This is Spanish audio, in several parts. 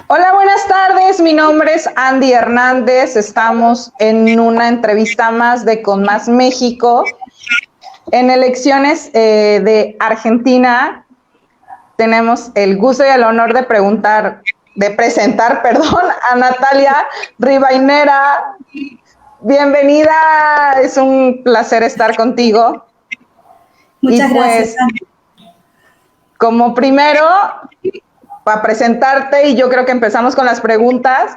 Hola, buenas tardes. Mi nombre es Andy Hernández. Estamos en una entrevista más de Con Más México. En elecciones de Argentina tenemos el gusto y el honor de presentar a Natalia Rivainera. Bienvenida, es un placer estar contigo. Muchas gracias. Como primero, para presentarte, y yo creo que empezamos con las preguntas,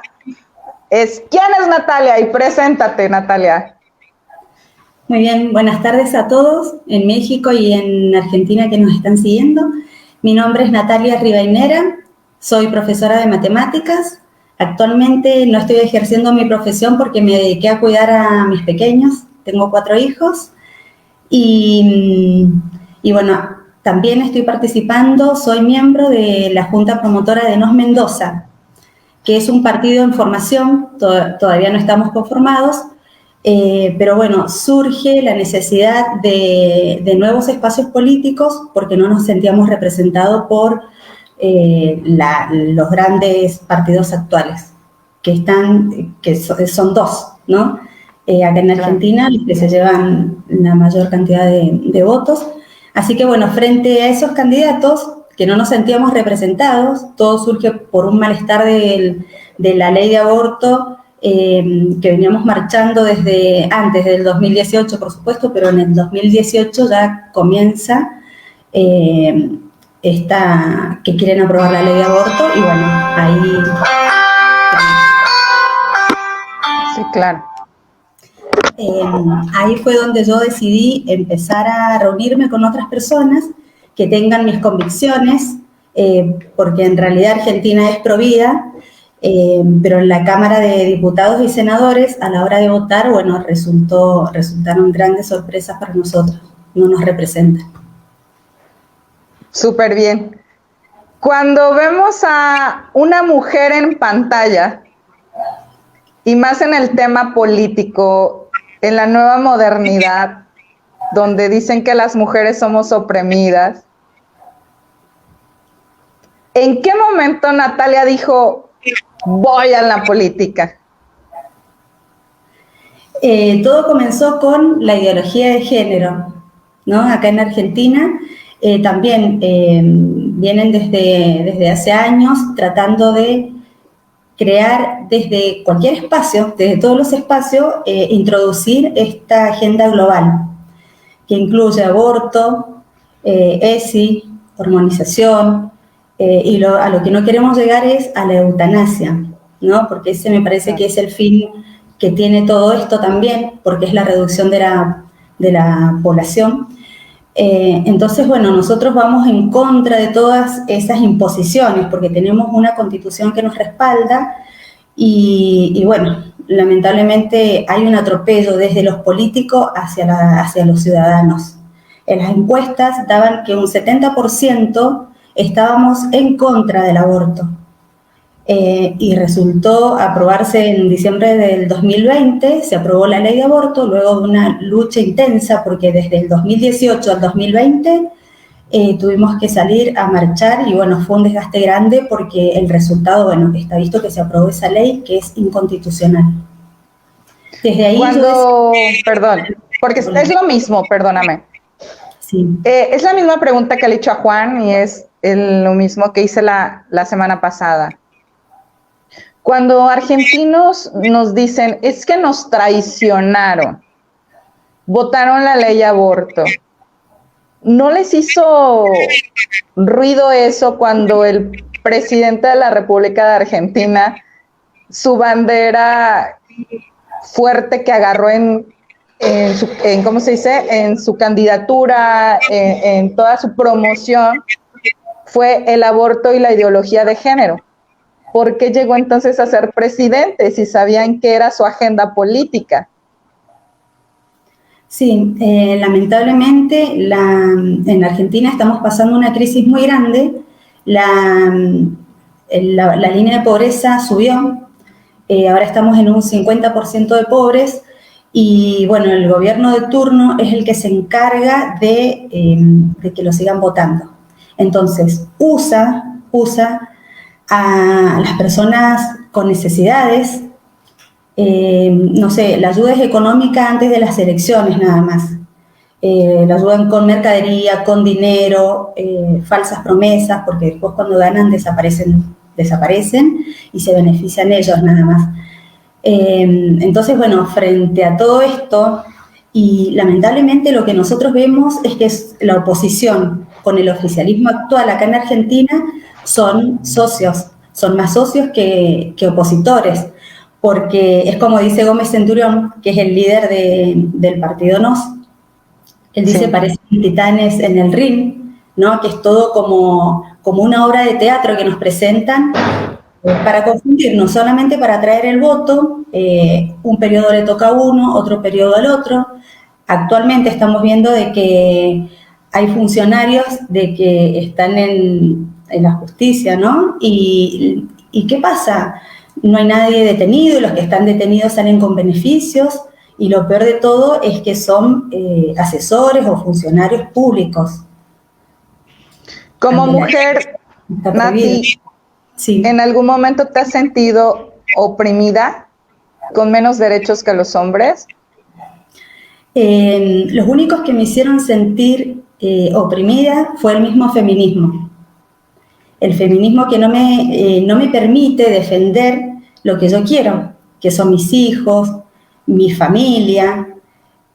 ¿quién es Natalia? Y preséntate, Natalia. Muy bien, buenas tardes a todos en México y en Argentina que nos están siguiendo. Mi nombre es Natalia Rivainera, soy profesora de matemáticas. Actualmente no estoy ejerciendo mi profesión porque me dediqué a cuidar a mis pequeños. Tengo 4 hijos y bueno, también estoy participando, soy miembro de la Junta Promotora de Nos Mendoza, que es un partido en formación, todavía no estamos conformados, pero bueno, surge la necesidad de nuevos espacios políticos porque no nos sentíamos representados por los grandes partidos actuales, que son 2, ¿no? Acá en Argentina, los que se llevan la mayor cantidad de votos. Así que bueno, frente a esos candidatos que no nos sentíamos representados, todo surge por un malestar de la ley de aborto que veníamos marchando desde antes del 2018, por supuesto, pero en el 2018 ya comienza que quieren aprobar la ley de aborto y bueno, ahí... Sí, claro. Ahí fue donde yo decidí empezar a reunirme con otras personas que tengan mis convicciones, porque en realidad Argentina es provida, pero en la Cámara de Diputados y Senadores, a la hora de votar, bueno, resultaron grandes sorpresas para nosotros, no nos representan. Súper bien. Cuando vemos a una mujer en pantalla, y más en el tema político, en la nueva modernidad, donde dicen que las mujeres somos oprimidas, ¿en qué momento Natalia dijo, voy a la política? Todo comenzó con la ideología de género, ¿no? Acá en Argentina también vienen desde hace años tratando de crear desde cualquier espacio, desde todos los espacios, introducir esta agenda global, que incluye aborto, ESI, hormonización, y a lo que no queremos llegar es a la eutanasia, ¿no? Porque ese me parece que es el fin que tiene todo esto también, porque es la reducción de la población. Entonces, bueno, nosotros vamos en contra de todas esas imposiciones porque tenemos una constitución que nos respalda y bueno, lamentablemente hay un atropello desde los políticos hacia los ciudadanos. En las encuestas daban que un 70% estábamos en contra del aborto. Y resultó aprobarse en diciembre del 2020, se aprobó la ley de aborto luego de una lucha intensa porque desde el 2018 al 2020 tuvimos que salir a marchar y bueno, fue un desgaste grande porque el resultado, bueno, está visto que se aprobó esa ley que es inconstitucional. Desde ahí Perdón, porque es lo mismo, perdóname. Sí. Es la misma pregunta que le he hecho a Juan y es lo mismo que hice la semana pasada. Cuando argentinos nos dicen, es que nos traicionaron, votaron la ley de aborto, ¿no les hizo ruido eso cuando el presidente de la República de Argentina, su bandera fuerte que agarró ¿cómo se dice? En su candidatura, en toda su promoción, fue el aborto y la ideología de género? ¿Por qué llegó entonces a ser presidente si sabían que era su agenda política? Sí, lamentablemente en Argentina estamos pasando una crisis muy grande. La línea de pobreza subió, ahora estamos en un 50% de pobres y bueno, el gobierno de turno es el que se encarga de que lo sigan votando. Entonces, usa a las personas con necesidades, no sé, la ayuda es económica antes de las elecciones nada más. La ayudan con mercadería, con dinero, falsas promesas, porque después cuando ganan desaparecen y se benefician ellos nada más. Entonces, bueno, frente a todo esto, y lamentablemente lo que nosotros vemos es que la oposición con el oficialismo actual acá en Argentina son socios, son más socios que opositores, porque es como dice Gómez Centurión, que es el líder del partido NOS. Él dice, parecen titanes en el ring, ¿no? Que es todo como una obra de teatro que nos presentan para confundirnos, solamente para atraer el voto. Un periodo le toca a uno, otro periodo al otro. Actualmente estamos viendo de que hay funcionarios de que están en la justicia, ¿no? ¿Y qué pasa? No hay nadie detenido y los que están detenidos salen con beneficios. Y lo peor de todo es que son asesores o funcionarios públicos. Como mujer, Nati, sí, ¿en algún momento te has sentido oprimida, con menos derechos que los hombres? Los únicos que me hicieron sentir oprimida fue el mismo feminismo. El feminismo que no me permite defender lo que yo quiero, que son mis hijos, mi familia,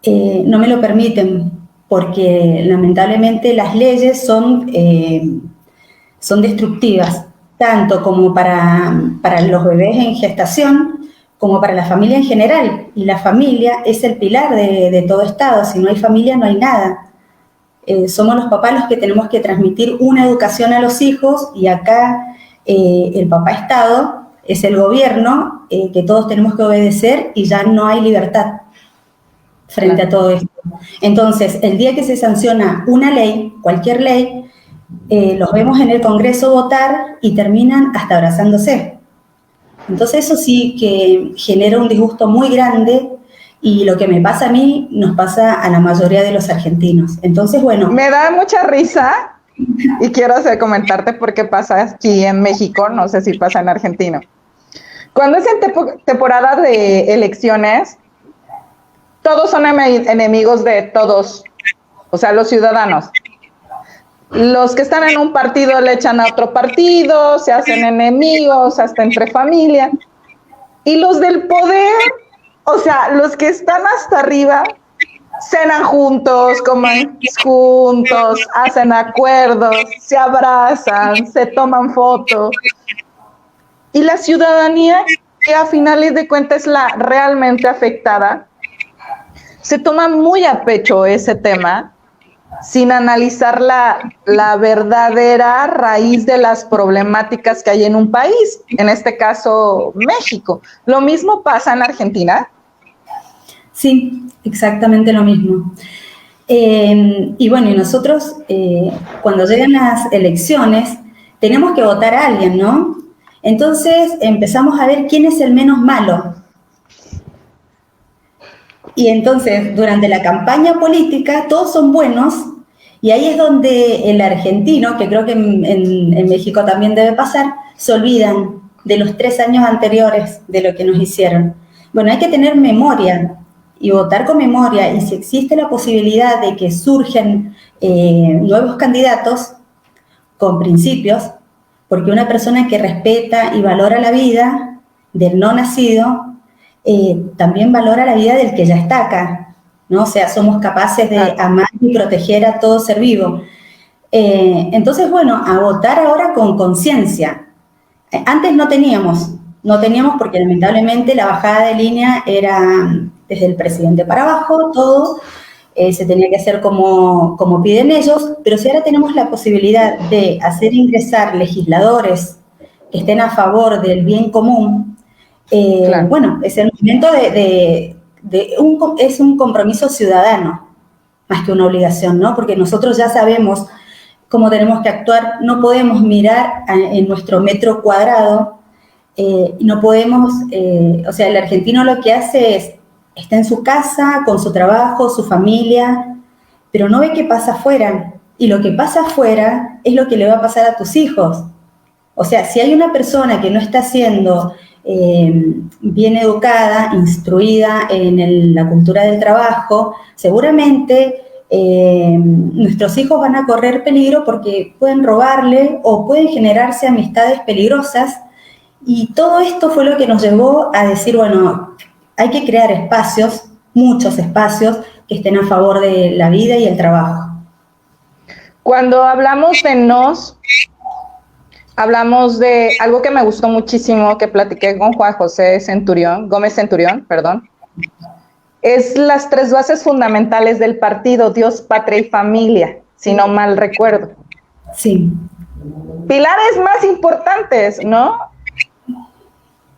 no me lo permiten, porque lamentablemente las leyes son destructivas, tanto como para los bebés en gestación, como para la familia en general. Y la familia es el pilar de todo Estado. Si no hay familia, no hay nada. Somos los papás los que tenemos que transmitir una educación a los hijos, y acá el papá Estado es el gobierno que todos tenemos que obedecer, y ya no hay libertad frente a todo esto. Entonces, el día que se sanciona una ley, cualquier ley, los vemos en el Congreso votar y terminan hasta abrazándose. Entonces eso sí que genera un disgusto muy grande, y lo que me pasa a mí nos pasa a la mayoría de los argentinos. Entonces, bueno. Me da mucha risa y quiero comentarte por qué pasa aquí en México, no sé si pasa en Argentina. Cuando es en temporada de elecciones, todos son enemigos de todos, o sea, los ciudadanos. Los que están en un partido le echan a otro partido, se hacen enemigos, hasta entre familia. Y los del poder, o sea, los que están hasta arriba, cenan juntos, comen juntos, hacen acuerdos, se abrazan, se toman fotos. Y la ciudadanía, que a finales de cuentas es la realmente afectada, se toma muy a pecho ese tema, sin analizar la verdadera raíz de las problemáticas que hay en un país, en este caso México. ¿Lo mismo pasa en Argentina? Sí, exactamente lo mismo. Y bueno, y nosotros cuando llegan las elecciones tenemos que votar a alguien, ¿no? Entonces empezamos a ver quién es el menos malo. Y entonces, durante la campaña política, todos son buenos, y ahí es donde el argentino, que creo que en México también debe pasar, se olvidan de los 3 años anteriores de lo que nos hicieron. Bueno, hay que tener memoria y votar con memoria, y si existe la posibilidad de que surgen nuevos candidatos con principios, porque una persona que respeta y valora la vida del no nacido, también valora la vida del que ya está acá, ¿no? O sea, somos capaces de amar y proteger a todo ser vivo. Entonces, bueno, a votar ahora con conciencia. Antes no teníamos porque lamentablemente la bajada de línea era desde el presidente para abajo, todo se tenía que hacer como piden ellos, pero si ahora tenemos la posibilidad de hacer ingresar legisladores que estén a favor del bien común, claro. Bueno, es el momento es un compromiso ciudadano, más que una obligación, ¿no? Porque nosotros ya sabemos cómo tenemos que actuar, no podemos mirar en nuestro metro cuadrado, no podemos, o sea, el argentino lo que hace es está en su casa, con su trabajo, su familia, pero no ve qué pasa afuera. Y lo que pasa afuera es lo que le va a pasar a tus hijos. O sea, si hay una persona que no está siendo bien educada, instruida en la cultura del trabajo, seguramente nuestros hijos van a correr peligro porque pueden robarle o pueden generarse amistades peligrosas. Y todo esto fue lo que nos llevó a decir, bueno, hay que crear espacios, muchos espacios, que estén a favor de la vida y el trabajo. Cuando hablamos de nos, hablamos de algo que me gustó muchísimo, que platiqué con Juan José Gómez Centurión, perdón. Es las 3 bases fundamentales del partido, Dios, patria y familia, si no mal recuerdo. Sí. Pilares más importantes, ¿no?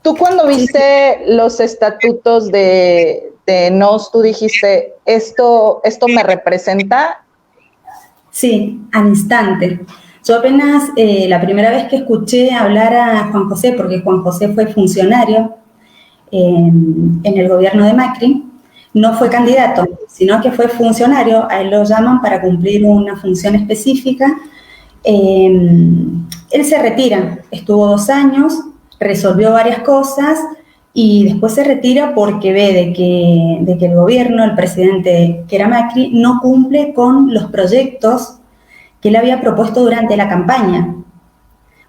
Tú cuando viste los estatutos de NOS, tú dijiste, ¿esto me representa? Sí, al instante. Yo apenas la primera vez que escuché hablar a Juan José, porque Juan José fue funcionario en el gobierno de Macri, no fue candidato, sino que fue funcionario, a él lo llaman para cumplir una función específica. Él se retira, estuvo 2 años, resolvió varias cosas y después se retira porque ve de que el gobierno, el presidente que era Macri, no cumple con los proyectos que él había propuesto durante la campaña.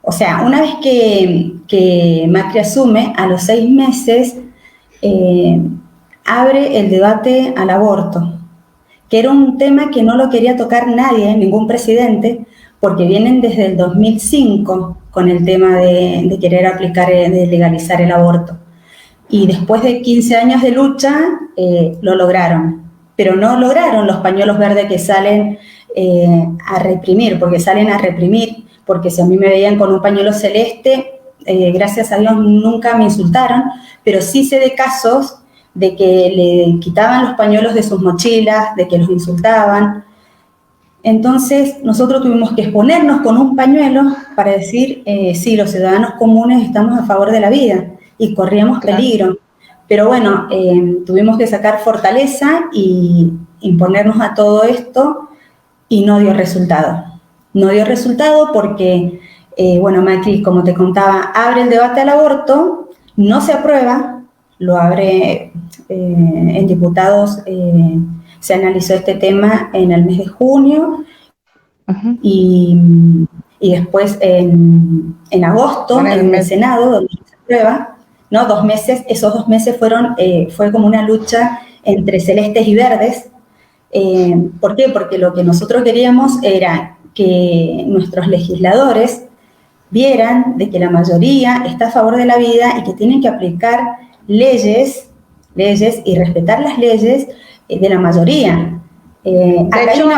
O sea, una vez que Macri asume, a los 6 meses abre el debate al aborto, que era un tema que no lo quería tocar nadie, ningún presidente, porque vienen desde el 2005 con el tema de querer aplicar, de legalizar el aborto. Y después de 15 años de lucha, lo lograron. Pero no lograron los pañuelos verdes que salen a reprimir, porque salen a reprimir, porque si a mí me veían con un pañuelo celeste, gracias a Dios nunca me insultaron, pero sí sé de casos de que le quitaban los pañuelos de sus mochilas, de que los insultaban. Entonces, nosotros tuvimos que exponernos con un pañuelo para decir, sí, los ciudadanos comunes estamos a favor de la vida y corríamos peligro. Pero bueno, tuvimos que sacar fortaleza y imponernos a todo esto y no dio resultado. No dio resultado porque, bueno, Macri, como te contaba, abre el debate al aborto, no se aprueba, lo abre en diputados. Se analizó este tema en el mes de junio y después en agosto, en el Senado, donde se aprueba, ¿no? 2 meses, esos 2 meses fue como una lucha entre celestes y verdes. ¿Por qué? Porque lo que nosotros queríamos era que nuestros legisladores vieran de que la mayoría está a favor de la vida y que tienen que aplicar leyes y respetar las leyes de la mayoría. De hecho,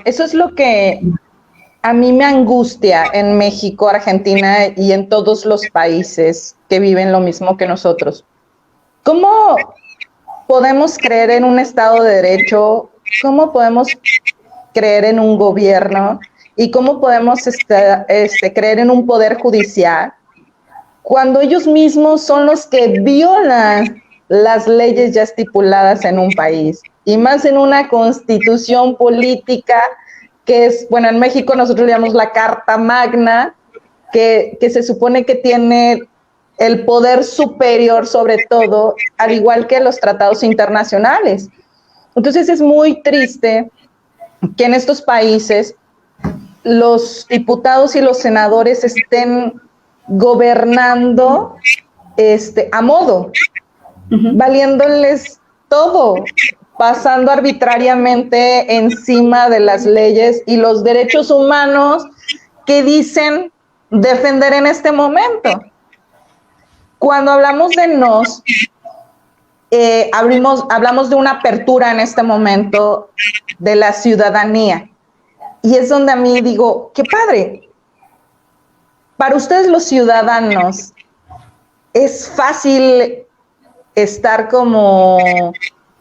eso es lo que a mí me angustia en México, Argentina y en todos los países que viven lo mismo que nosotros. ¿Cómo podemos creer en un Estado de Derecho? ¿Cómo podemos creer en un gobierno? ¿Y cómo podemos creer en un poder judicial cuando ellos mismos son los que violan las leyes ya estipuladas en un país? Y más en una constitución política que es, bueno, en México nosotros le llamamos la Carta Magna, que se supone que tiene el poder superior sobre todo, al igual que los tratados internacionales. Entonces es muy triste que en estos países los diputados y los senadores estén gobernando a modo, valiéndoles todo, pasando arbitrariamente encima de las leyes y los derechos humanos que dicen defender en este momento. Cuando hablamos de nos, hablamos de una apertura en este momento de la ciudadanía. Y es donde a mí digo, qué padre. Para ustedes los ciudadanos, ¿es fácil estar como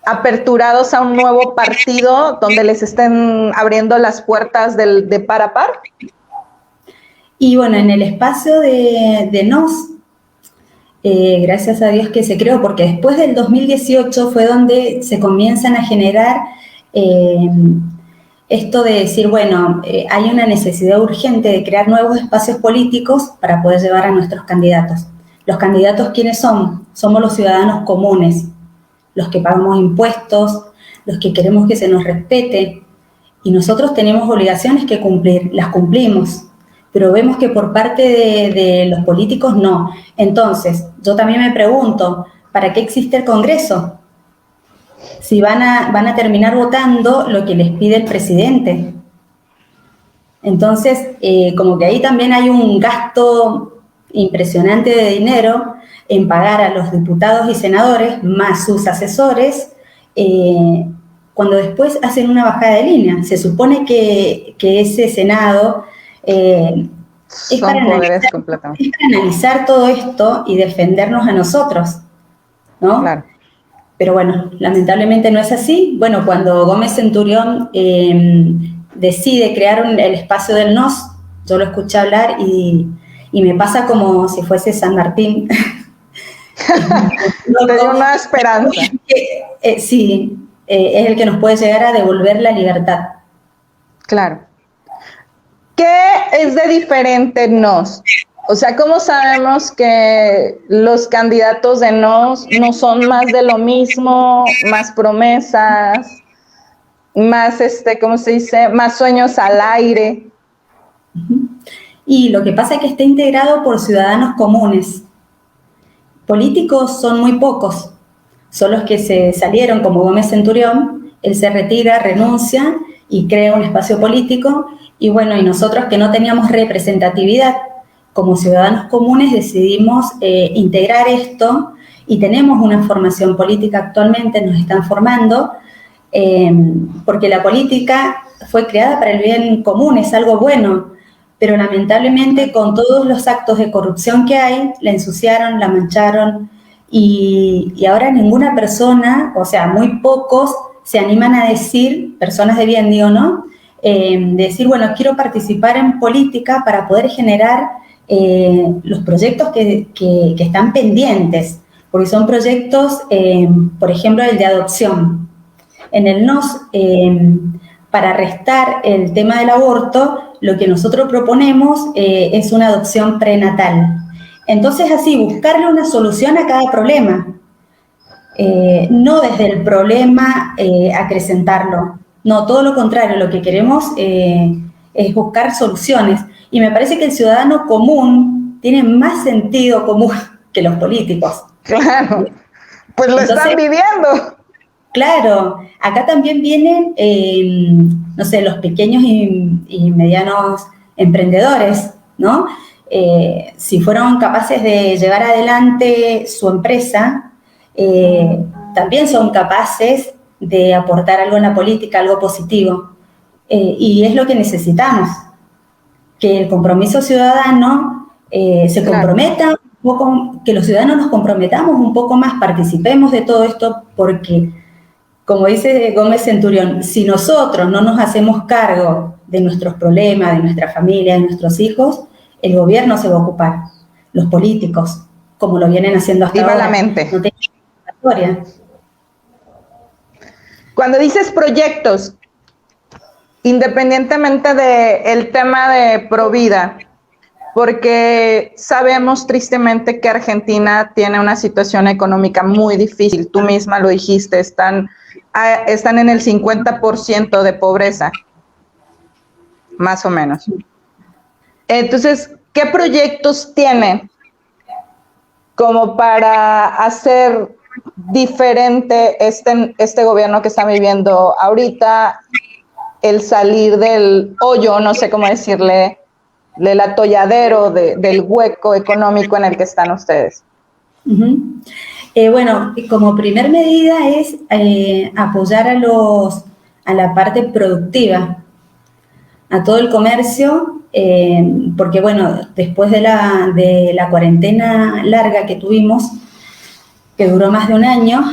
aperturados a un nuevo partido donde les estén abriendo las puertas de par a par? Y bueno, en el espacio de NOS, gracias a Dios que se creó, porque después del 2018 fue donde se comienzan a generar esto de decir, bueno, hay una necesidad urgente de crear nuevos espacios políticos para poder llevar a nuestros candidatos. ¿Los candidatos quiénes son? Somos los ciudadanos comunes, los que pagamos impuestos, los que queremos que se nos respete, y nosotros tenemos obligaciones que cumplir, las cumplimos, pero vemos que por parte de los políticos no. Entonces, yo también me pregunto, ¿para qué existe el Congreso? Si van a terminar votando lo que les pide el presidente. Entonces, como que ahí también hay un gasto impresionante de dinero en pagar a los diputados y senadores, más sus asesores, cuando después hacen una bajada de línea. Se supone que ese Senado es para analizar todo esto y defendernos a nosotros, ¿no? Claro. Pero bueno, lamentablemente no es así. Bueno, cuando Gómez Centurión decide crear el espacio del NOS, yo lo escuché hablar y me pasa como si fuese San Martín. Te dio una esperanza. Sí, es el que nos puede llegar a devolver la libertad. Claro. ¿Qué es de diferente NOS? O sea, ¿cómo sabemos que los candidatos de NOS no son más de lo mismo, más promesas, más, ¿cómo se dice? Más sueños al aire? Y lo que pasa es que está integrado por ciudadanos comunes. Políticos son muy pocos, son los que se salieron, como Gómez Centurión. Él se retira, renuncia y crea un espacio político. Y bueno, y nosotros que no teníamos representatividad, como ciudadanos comunes decidimos integrar esto y tenemos una formación política actualmente, nos están formando, porque la política fue creada para el bien común, es algo bueno, pero lamentablemente con todos los actos de corrupción que hay, la ensuciaron, la mancharon y ahora ninguna persona, o sea, muy pocos se animan a decir, personas de bien digo, ¿no? Decir, bueno, quiero participar en política para poder generar los proyectos que están pendientes, porque son proyectos, por ejemplo, el de adopción. En el NOS, para restar el tema del aborto, lo que nosotros proponemos es una adopción prenatal. Entonces, así, buscarle una solución a cada problema, no desde el problema acrecentarlo, no, todo lo contrario, lo que queremos es buscar soluciones. Y me parece que el ciudadano común tiene más sentido común que los políticos. Claro, pues lo están viviendo. Claro, acá también vienen, no sé, los pequeños y medianos emprendedores, ¿no? Si fueron capaces de llevar adelante su empresa, también son capaces de aportar algo en la política, algo positivo. Y es lo que necesitamos. Que el compromiso ciudadano se comprometa un poco, que los ciudadanos nos comprometamos un poco más, participemos de todo esto, porque, como dice Gómez Centurión, si nosotros no nos hacemos cargo de nuestros problemas, de nuestra familia, de nuestros hijos, el gobierno se va a ocupar, los políticos, como lo vienen haciendo hasta ahora. Mente. No tienen historia. Cuando dices proyectos, independientemente del tema de Provida, porque sabemos tristemente que Argentina tiene una situación económica muy difícil, tú misma lo dijiste, están en el 50% de pobreza, más o menos. Entonces, ¿qué proyectos tienen como para hacer diferente este gobierno que está viviendo ahorita, el salir del hoyo, no sé cómo decirle, del atolladero, del hueco económico en el que están ustedes? Bueno, como primer medida es apoyar a la parte productiva, a todo el comercio, porque bueno, después de la cuarentena larga que tuvimos, que duró más de un año,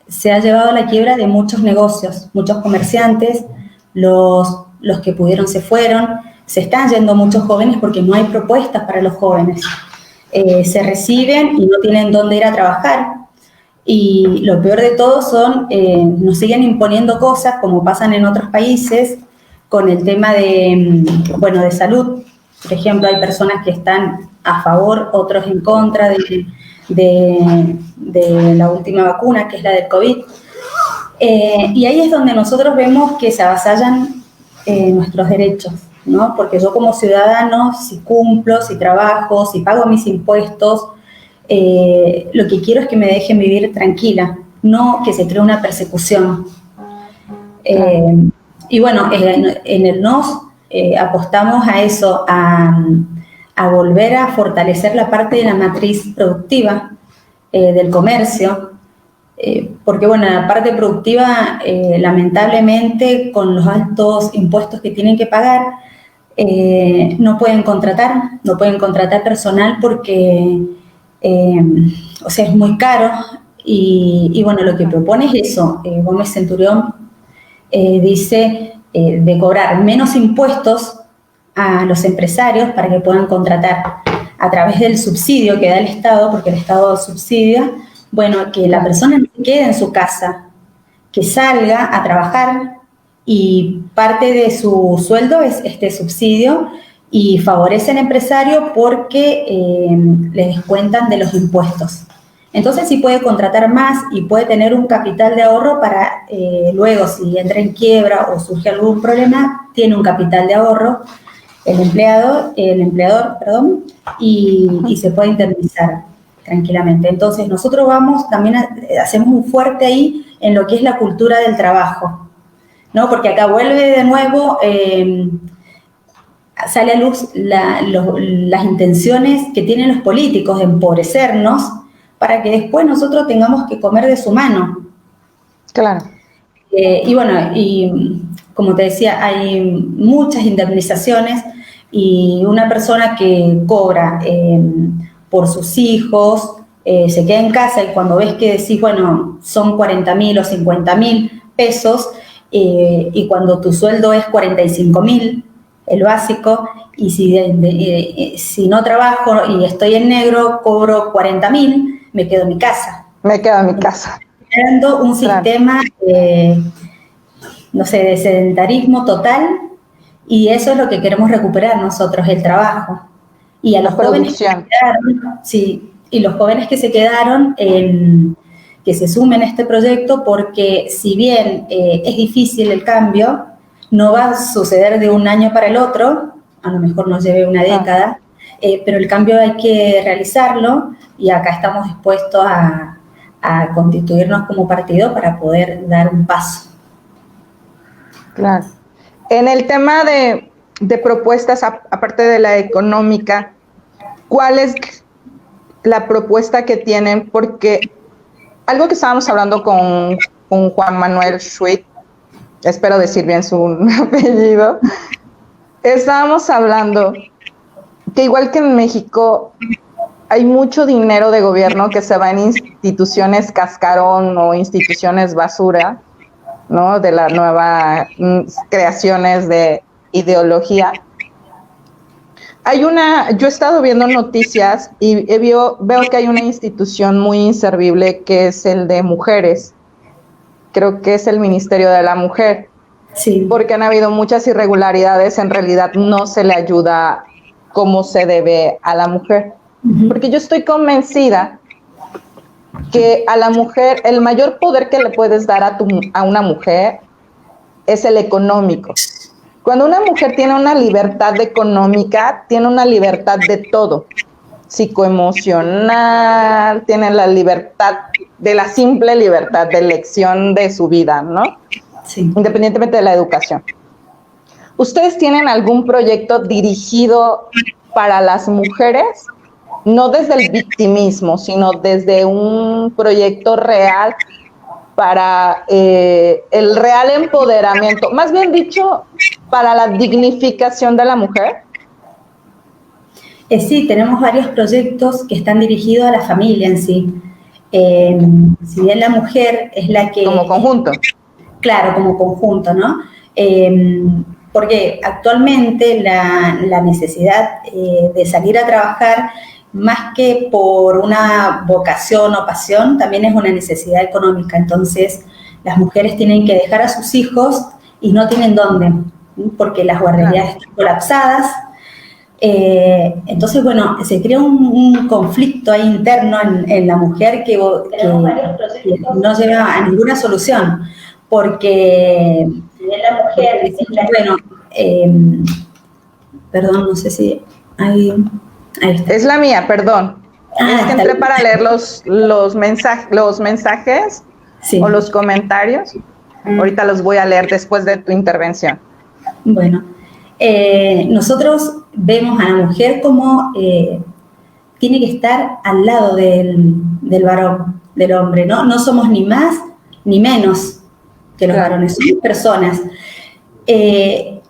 se ha llevado a la quiebra de muchos negocios, muchos comerciantes, los que pudieron se fueron, se están yendo muchos jóvenes porque no hay propuestas para los jóvenes. se reciben y no tienen dónde ir a trabajar. Y lo peor de todo nos siguen imponiendo cosas como pasan en otros países con el tema de salud. Por ejemplo, hay personas que están a favor, otros en contra de la última vacuna, que es la del COVID. Y ahí es donde nosotros vemos que se avasallan nuestros derechos, ¿no? Porque yo como ciudadano, si cumplo, si trabajo, si pago mis impuestos, lo que quiero es que me dejen vivir tranquila, no que se cree una persecución. Y bueno, en el NOS apostamos a eso, a volver a fortalecer la parte de la matriz productiva del comercio, porque bueno, la parte productiva, lamentablemente, con los altos impuestos que tienen que pagar, no pueden contratar personal porque o sea, es muy caro y bueno, lo que propone es eso. Gómez Centurión dice de cobrar menos impuestos a los empresarios para que puedan contratar a través del subsidio que da el Estado, porque el Estado subsidia, bueno, que la persona no se quede en su casa, que salga a trabajar y parte de su sueldo es este subsidio y favorece al empresario porque le descuentan de los impuestos. Entonces sí puede contratar más y puede tener un capital de ahorro para luego, si entra en quiebra o surge algún problema, tiene un capital de ahorro el empleador, y se puede indemnizar tranquilamente. Entonces nosotros también hacemos un fuerte ahí en lo que es la cultura del trabajo, ¿no? Porque acá vuelve de nuevo, sale a luz las intenciones que tienen los políticos de empobrecernos para que después nosotros tengamos que comer de su mano. Claro. Y bueno, y como te decía, hay muchas indemnizaciones y una persona que cobra por sus hijos, se queda en casa y cuando ves que decís, bueno, son 40.000 o 50.000 pesos, y cuando tu sueldo es 45.000, el básico, y si no trabajo y estoy en negro, cobro 40.000, me quedo en mi casa. Generando un sistema, no sé, de sedentarismo total, y eso es lo que queremos recuperar nosotros, el trabajo. Y a los jóvenes que se quedaron, sí, y los jóvenes que se quedaron, que se sumen a este proyecto, porque si bien es difícil el cambio, no va a suceder de un año para el otro, a lo mejor nos lleve una década, pero el cambio hay que realizarlo y acá estamos dispuestos a constituirnos como partido para poder dar un paso. Claro. En el tema de propuestas, aparte de la económica, ¿cuál es la propuesta que tienen? Porque algo que estábamos hablando con Juan Manuel Schwitt, espero decir bien su apellido, estábamos hablando que igual que en México hay mucho dinero de gobierno que se va en instituciones cascarón o instituciones basura, ¿no? De las nuevas creaciones de ideología. Yo he estado viendo noticias y veo que hay una institución muy inservible que es el de mujeres. Creo que es el Ministerio de la Mujer. Sí. Porque han habido muchas irregularidades, en realidad no se le ayuda como se debe a la mujer. Porque yo estoy convencida que a la mujer, el mayor poder que le puedes dar a una mujer es el económico. Cuando una mujer tiene una libertad económica, tiene una libertad de todo, psicoemocional, tiene la libertad, de la simple libertad de elección de su vida, ¿no? Sí. Independientemente de la educación. ¿Ustedes tienen algún proyecto dirigido para las mujeres? No desde el victimismo, sino desde un proyecto real para el real empoderamiento, más bien dicho, para la dignificación de la mujer. Sí, tenemos varios proyectos que están dirigidos a la familia en sí. Si bien la mujer es la que... Como conjunto. Claro, como conjunto, ¿no? Porque actualmente la necesidad de salir a trabajar más que por una vocación o pasión, también es una necesidad económica. Entonces, las mujeres tienen que dejar a sus hijos y no tienen dónde, porque las guarderías están colapsadas. Entonces, bueno, se crea un conflicto ahí interno en la mujer que no lleva a ninguna solución, porque la mujer, bueno, perdón, no sé si ahí está. Es la mía, perdón. Es que entré para leer los mensajes sí. O los comentarios. Ahorita los voy a leer después de tu intervención. Bueno, nosotros vemos a la mujer como tiene que estar al lado del varón, del hombre, ¿no? No somos ni más ni menos que los varones, somos personas.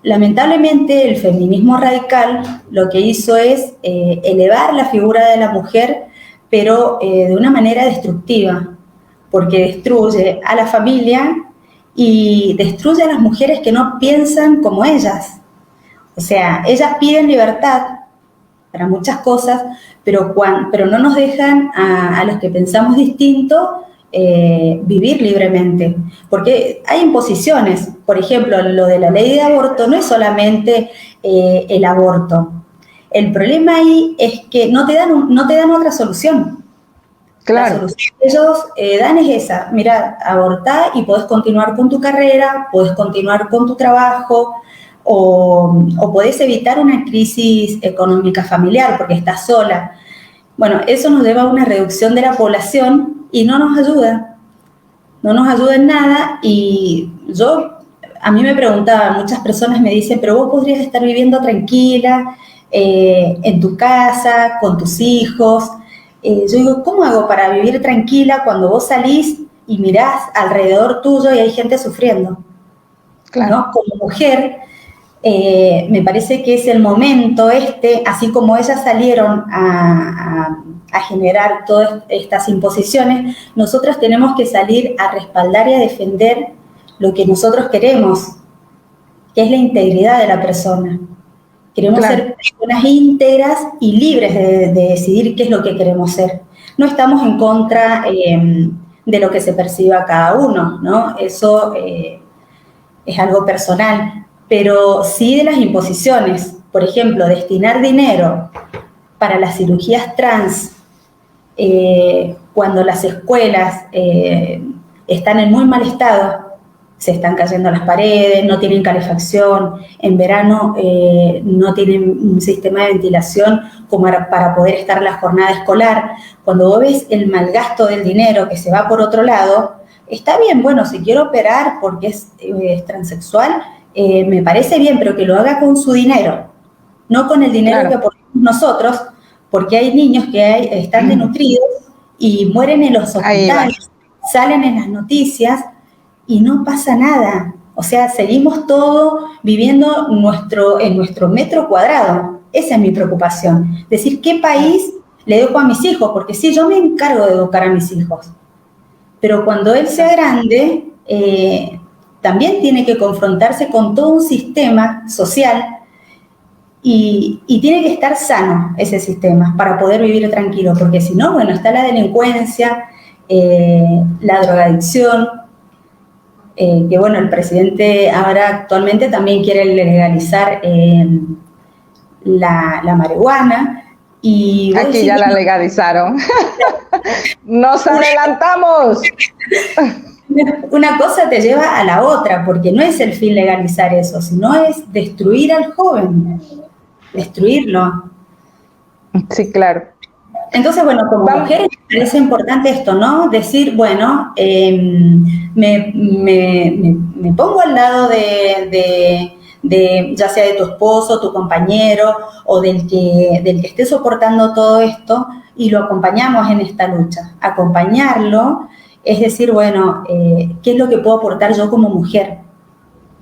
Lamentablemente el feminismo radical lo que hizo es elevar la figura de la mujer, pero de una manera destructiva, porque destruye a la familia y destruye a las mujeres que no piensan como ellas. O sea, ellas piden libertad para muchas cosas, pero no nos dejan a los que pensamos distinto vivir libremente, porque hay imposiciones. Por ejemplo, lo de la ley de aborto no es solamente el aborto. El problema ahí es que no te dan otra solución. Claro. La solución que ellos dan es esa: mira, abortá y podés continuar con tu carrera, podés continuar con tu trabajo, o podés evitar una crisis económica familiar porque estás sola. Bueno, eso nos lleva a una reducción de la población y no nos ayuda en nada. Y a mí me preguntaban, muchas personas me dicen, pero vos podrías estar viviendo tranquila en tu casa, con tus hijos. Yo digo, ¿cómo hago para vivir tranquila cuando vos salís y mirás alrededor tuyo y hay gente sufriendo? Claro. ¿No? Como mujer, me parece que es el momento así como ellas salieron a generar todas estas imposiciones, nosotros tenemos que salir a respaldar y a defender lo que nosotros queremos, que es la integridad de la persona. Queremos ser personas íntegras y libres de decidir qué es lo que queremos ser. No estamos en contra de lo que se perciba cada uno, ¿no? Eso es algo personal, pero sí de las imposiciones. Por ejemplo, destinar dinero para las cirugías trans, cuando las escuelas están en muy mal estado, se están cayendo las paredes, no tienen calefacción, en verano no tienen un sistema de ventilación como para poder estar la jornada escolar. Cuando vos ves el malgasto del dinero que se va por otro lado, está bien, bueno, si quiero operar porque es transexual, me parece bien, pero que lo haga con su dinero, no con el dinero que aportamos nosotros, porque hay niños que están desnutridos y mueren en los hospitales, salen en las noticias y no pasa nada. O sea, seguimos todos viviendo en nuestro metro cuadrado. Esa es mi preocupación. Decir, ¿qué país le educo a mis hijos? Porque sí, yo me encargo de educar a mis hijos. Pero cuando él sea grande, también tiene que confrontarse con todo un sistema social y tiene que estar sano ese sistema para poder vivir tranquilo. Porque si no, bueno, está la delincuencia, la drogadicción, que bueno, el presidente ahora actualmente también quiere legalizar la marihuana. Y aquí ya la legalizaron. ¡Nos adelantamos! Una cosa te lleva a la otra, porque no es el fin legalizar eso, sino es destruir al joven, destruirlo. Sí, claro. Entonces, bueno, como mujeres me parece importante esto, ¿no? Decir, bueno, me pongo al lado de ya sea de tu esposo, tu compañero o del que esté soportando todo esto y lo acompañamos en esta lucha. Acompañarlo es decir, bueno, ¿qué es lo que puedo aportar yo como mujer?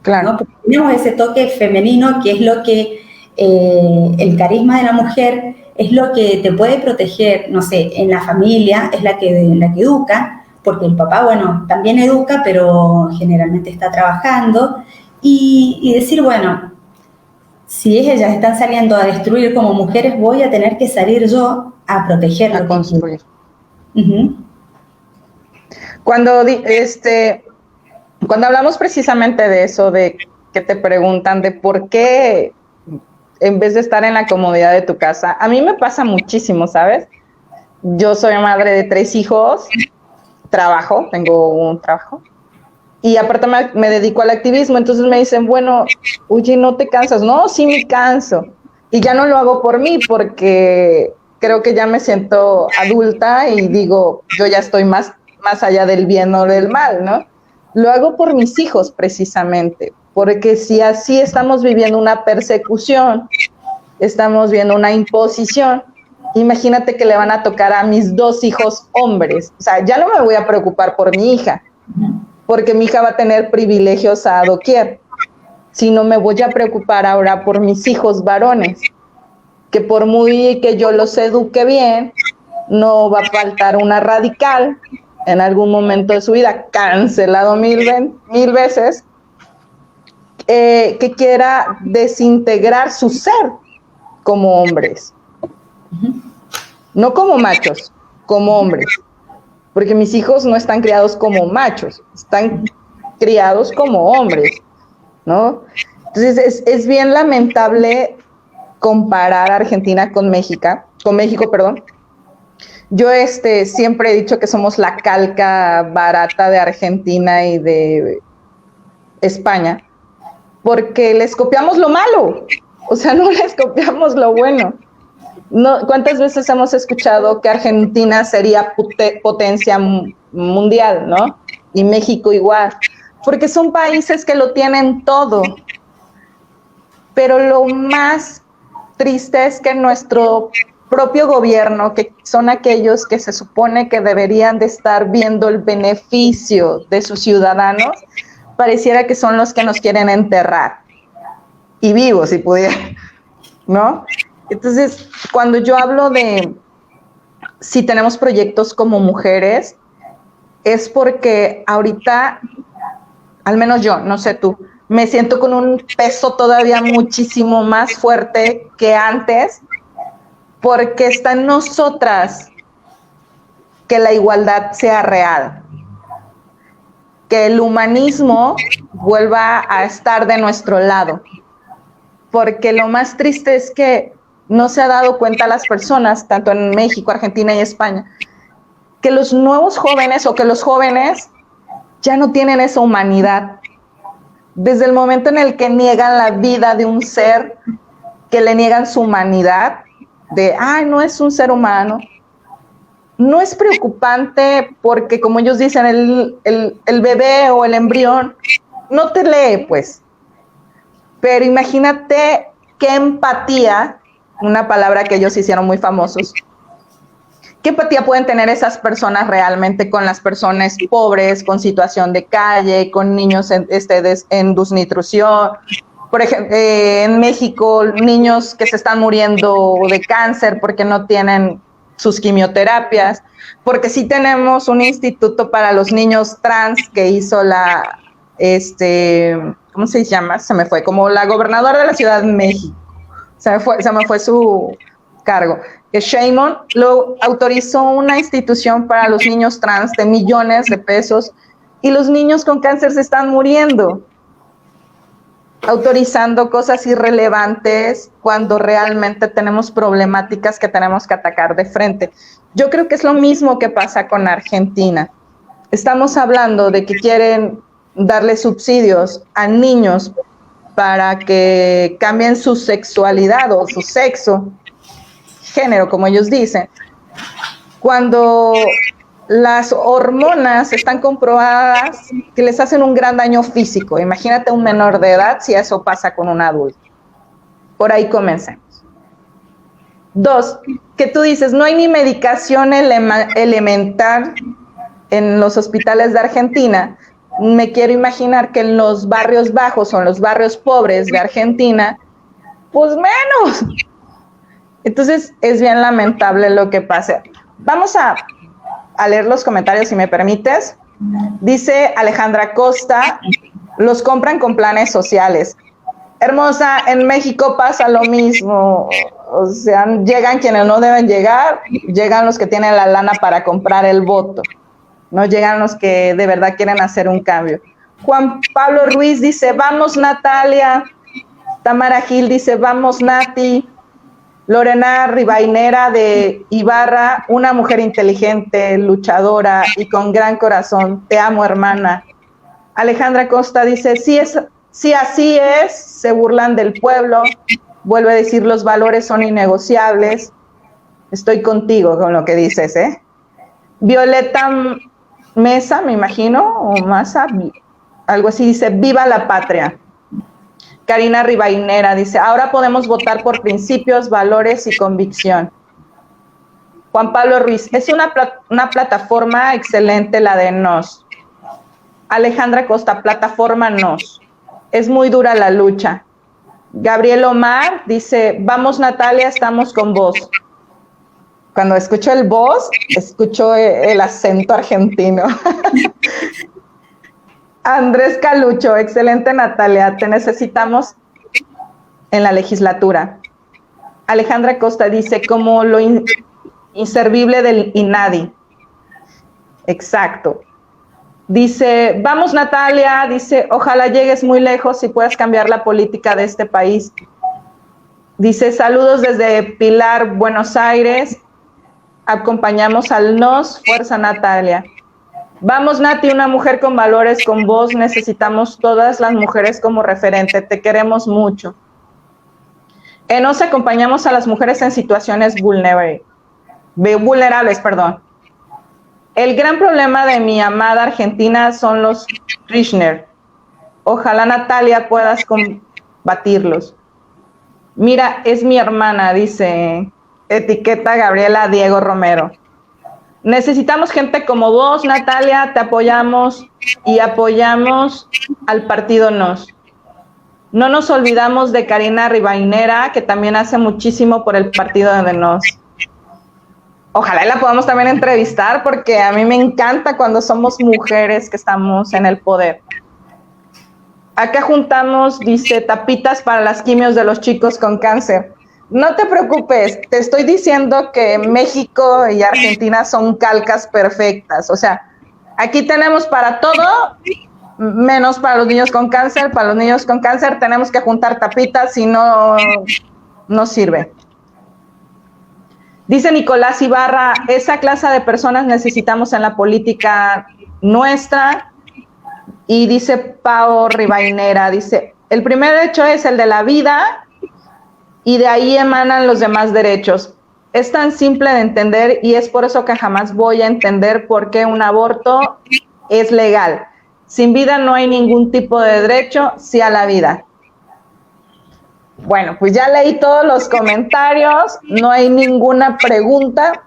Claro. ¿No? Porque tenemos ese toque femenino que es lo que el carisma de la mujer es lo que te puede proteger, no sé, en la familia, es la que educa, porque el papá, bueno, también educa, pero generalmente está trabajando, y decir, bueno, si ellas están saliendo a destruir como mujeres, voy a tener que salir yo a proteger a lo construir. que tiene. Cuando hablamos precisamente de eso, de que te preguntan de por qué en vez de estar en la comodidad de tu casa, a mí me pasa muchísimo, ¿sabes? Yo soy madre de 3 hijos, tengo un trabajo, y aparte me dedico al activismo, entonces me dicen, bueno, oye, ¿no te cansas? No, sí me canso, y ya no lo hago por mí, porque creo que ya me siento adulta y digo, yo ya estoy más allá del bien o del mal, ¿no? Lo hago por mis hijos, precisamente, porque si así estamos viviendo una persecución, estamos viendo una imposición, imagínate que le van a tocar a mis 2 hijos hombres, o sea, ya no me voy a preocupar por mi hija, porque mi hija va a tener privilegios a doquier, sino me voy a preocupar ahora por mis hijos varones, que por muy que yo los eduque bien, no va a faltar una radical en algún momento de su vida, cancelado mil veces, que quiera desintegrar su ser como hombres, no como machos, como hombres, porque mis hijos no están criados como machos, están criados como hombres, ¿no? Entonces es bien lamentable comparar Argentina con México, perdón. Yo siempre he dicho que somos la calca barata de Argentina y de España, porque les copiamos lo malo, o sea, no les copiamos lo bueno. No, ¿cuántas veces hemos escuchado que Argentina sería potencia mundial, ¿no? Y México igual, porque son países que lo tienen todo. Pero lo más triste es que nuestro propio gobierno, que son aquellos que se supone que deberían de estar viendo el beneficio de sus ciudadanos, pareciera que son los que nos quieren enterrar, y vivos si pudieran, ¿no? Entonces, cuando yo hablo de si tenemos proyectos como mujeres, es porque ahorita, al menos yo, no sé tú, me siento con un peso todavía muchísimo más fuerte que antes, porque está en nosotras que la igualdad sea real, que el humanismo vuelva a estar de nuestro lado, porque lo más triste es que no se ha dado cuenta las personas, tanto en México, Argentina y España, que los nuevos jóvenes o que los jóvenes ya no tienen esa humanidad. Desde el momento en el que niegan la vida de un ser, que le niegan su humanidad, de, ay, no es un ser humano, no es preocupante porque, como ellos dicen, el bebé o el embrión no te lee, pues. Pero imagínate qué empatía, una palabra que ellos hicieron muy famosos, qué empatía pueden tener esas personas realmente con las personas pobres, con situación de calle, con niños en desnutrición. Por ejemplo, en México, niños que se están muriendo de cáncer porque no tienen sus quimioterapias, porque sí tenemos un instituto para los niños trans que hizo la, ¿cómo se llama? Se me fue, como la gobernadora de la Ciudad de México, se me fue su cargo, que Sheinbaum lo autorizó una institución para los niños trans de millones de pesos y los niños con cáncer se están muriendo, autorizando cosas irrelevantes cuando realmente tenemos problemáticas que tenemos que atacar de frente. Yo creo que es lo mismo que pasa con Argentina. Estamos hablando de que quieren darle subsidios a niños para que cambien su sexualidad o su sexo, género, como ellos dicen, cuando las hormonas están comprobadas que les hacen un gran daño físico. Imagínate un menor de edad si eso pasa con un adulto. Por ahí comencemos. 2, que tú dices, no hay ni medicación elemental en los hospitales de Argentina. Me quiero imaginar que en los barrios bajos o en los barrios pobres de Argentina, pues menos. Entonces es bien lamentable lo que pasa. Vamos a leer los comentarios, si me permites. Dice Alejandra Costa, los compran con planes sociales. Hermosa, en México pasa lo mismo. O sea, llegan quienes no deben llegar, llegan los que tienen la lana para comprar el voto, no llegan los que de verdad quieren hacer un cambio. Juan Pablo Ruiz dice, vamos Natalia. Tamara Gil dice, vamos Nati. Lorena Rivainera de Ibarra, una mujer inteligente, luchadora y con gran corazón. Te amo, hermana. Alejandra Costa dice, sí, así es, se burlan del pueblo. Vuelve a decir, los valores son innegociables. Estoy contigo con lo que dices, ¿eh? Violeta Mesa, me imagino, o Masa, algo así, dice, viva la patria. Karina Rivainera dice, ahora podemos votar por principios, valores y convicción. Juan Pablo Ruiz, es una plataforma excelente la de NOS. Alejandra Costa, plataforma NOS. Es muy dura la lucha. Gabriel Omar dice, vamos Natalia, estamos con vos. Cuando escucho el vos, escucho el acento argentino. Andrés Calucho, excelente Natalia, te necesitamos en la legislatura. Alejandra Costa dice, como lo inservible del INADI. Exacto. Dice, vamos Natalia, dice, ojalá llegues muy lejos y puedas cambiar la política de este país. Dice, saludos desde Pilar, Buenos Aires. Acompañamos al NOS, fuerza Natalia. Vamos Nati, una mujer con valores, con voz, necesitamos todas las mujeres como referente, te queremos mucho. Nos acompañamos a las mujeres en situaciones vulnerables. El gran problema de mi amada Argentina son los Kirchner. Ojalá Natalia puedas combatirlos. Mira, es mi hermana, dice, etiqueta Gabriela Diego Romero. Necesitamos gente como vos, Natalia, te apoyamos y apoyamos al partido NOS. No nos olvidamos de Karina Rivainera, que también hace muchísimo por el partido de NOS. Ojalá la podamos también entrevistar, porque a mí me encanta cuando somos mujeres que estamos en el poder. Acá juntamos, dice, tapitas para las quimios de los chicos con cáncer. No te preocupes, te estoy diciendo que México y Argentina son calcas perfectas. O sea, aquí tenemos para todo, menos para los niños con cáncer. Para los niños con cáncer tenemos que juntar tapitas y no sirve. Dice Nicolás Ibarra, esa clase de personas necesitamos en la política nuestra. Y dice Pao Rivainera, dice, el primer derecho es el de la vida, y de ahí emanan los demás derechos. Es tan simple de entender y es por eso que jamás voy a entender por qué un aborto es legal. Sin vida no hay ningún tipo de derecho, sí a la vida. Bueno, pues ya leí todos los comentarios, no hay ninguna pregunta,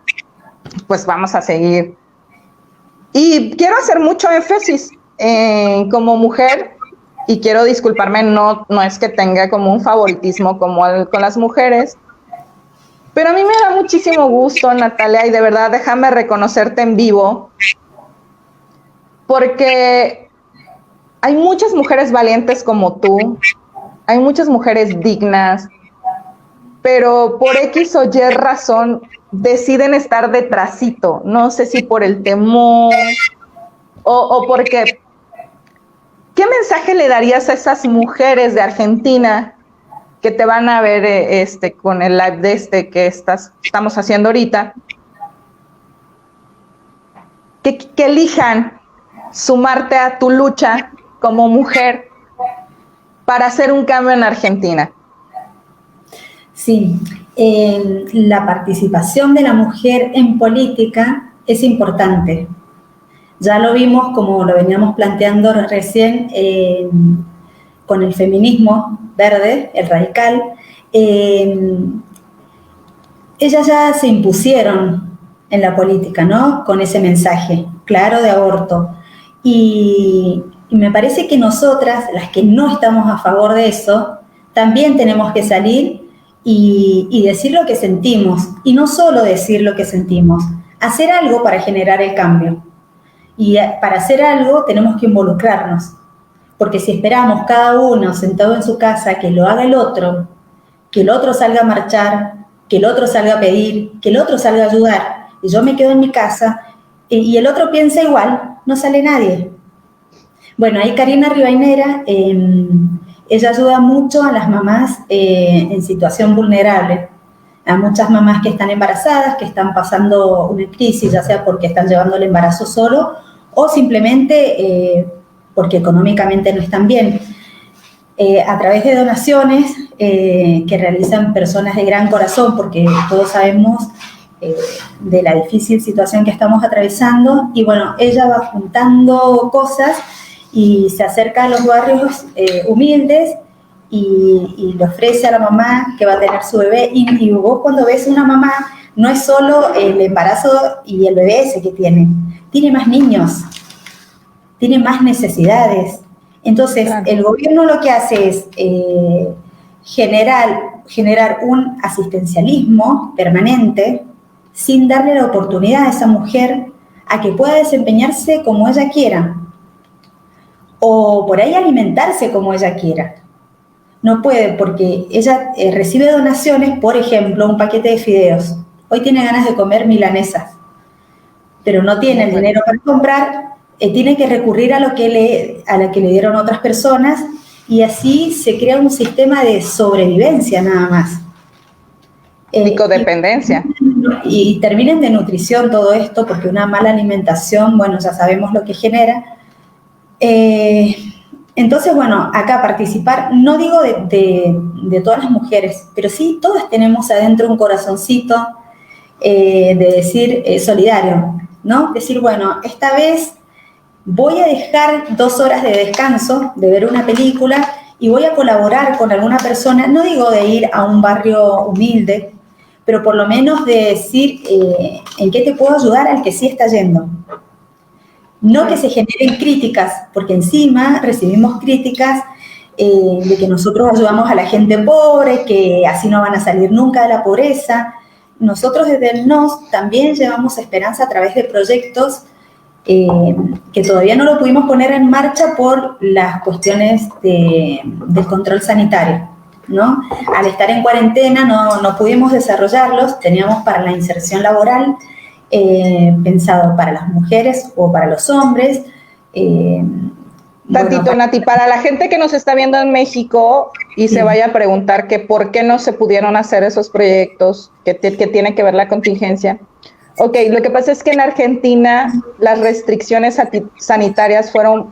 pues vamos a seguir. Y quiero hacer mucho énfasis como mujer. Y quiero disculparme, no es que tenga como un favoritismo como con las mujeres, pero a mí me da muchísimo gusto, Natalia, y de verdad déjame reconocerte en vivo, porque hay muchas mujeres valientes como tú, hay muchas mujeres dignas, pero por X o Y razón deciden estar detrásito, no sé si por el temor o porque... ¿Qué mensaje le darías a esas mujeres de Argentina que te van a ver con el live de que estamos haciendo ahorita? Que elijan sumarte a tu lucha como mujer para hacer un cambio en Argentina. Sí, la participación de la mujer en política es importante. Ya lo vimos, como lo veníamos planteando recién, con el feminismo verde, el radical. Ellas ya se impusieron en la política, ¿no? Con ese mensaje claro de aborto. Y me parece que nosotras, las que no estamos a favor de eso, también tenemos que salir y decir lo que sentimos. Y no solo decir lo que sentimos, hacer algo para generar el cambio. Y para hacer algo tenemos que involucrarnos, porque si esperamos cada uno sentado en su casa que lo haga el otro, que el otro salga a marchar, que el otro salga a pedir, que el otro salga a ayudar, y yo me quedo en mi casa, y el otro piensa igual, no sale nadie. Bueno, ahí Karina Rivainera, ella ayuda mucho a las mamás en situación vulnerable, a muchas mamás que están embarazadas, que están pasando una crisis, ya sea porque están llevando el embarazo solo o simplemente porque económicamente no están bien. A través de donaciones que realizan personas de gran corazón, porque todos sabemos de la difícil situación que estamos atravesando, y bueno, ella va juntando cosas y se acerca a los barrios humildes y le ofrece a la mamá que va a tener su bebé, y vos cuando ves una mamá, no es solo el embarazo y el bebé ese que tiene más niños, tiene más necesidades. Entonces, claro, el gobierno lo que hace es generar un asistencialismo permanente sin darle la oportunidad a esa mujer a que pueda desempeñarse como ella quiera, o por ahí alimentarse como ella quiera. No puede, porque ella recibe donaciones, por ejemplo, un paquete de fideos. Hoy tiene ganas de comer milanesas, pero no tiene el dinero para comprar, tiene que recurrir a lo que le dieron otras personas, y así se crea un sistema de sobrevivencia nada más. Y codependencia. Y termina en desnutrición todo esto, porque una mala alimentación, bueno, ya sabemos lo que genera. Entonces, bueno, acá participar, no digo de todas las mujeres, pero sí todas tenemos adentro un corazoncito de decir solidario, ¿no? Decir, bueno, esta vez voy a dejar 2 horas de descanso, de ver una película, y voy a colaborar con alguna persona, no digo de ir a un barrio humilde, pero por lo menos de decir en qué te puedo ayudar al que sí está yendo. No que se generen críticas, porque encima recibimos críticas de que nosotros ayudamos a la gente pobre, que así no van a salir nunca de la pobreza. Nosotros desde el NOS también llevamos esperanza a través de proyectos que todavía no lo pudimos poner en marcha por las cuestiones del control sanitario, ¿no? Al estar en cuarentena no pudimos desarrollarlos. Teníamos para la inserción laboral pensado para las mujeres o para los hombres. Tantito, bueno, Nati, para la gente que nos está viendo en México y sí, se vaya a preguntar que por qué no se pudieron hacer esos proyectos, que tiene que ver la contingencia. Ok, lo que pasa es que en Argentina las restricciones sanitarias fueron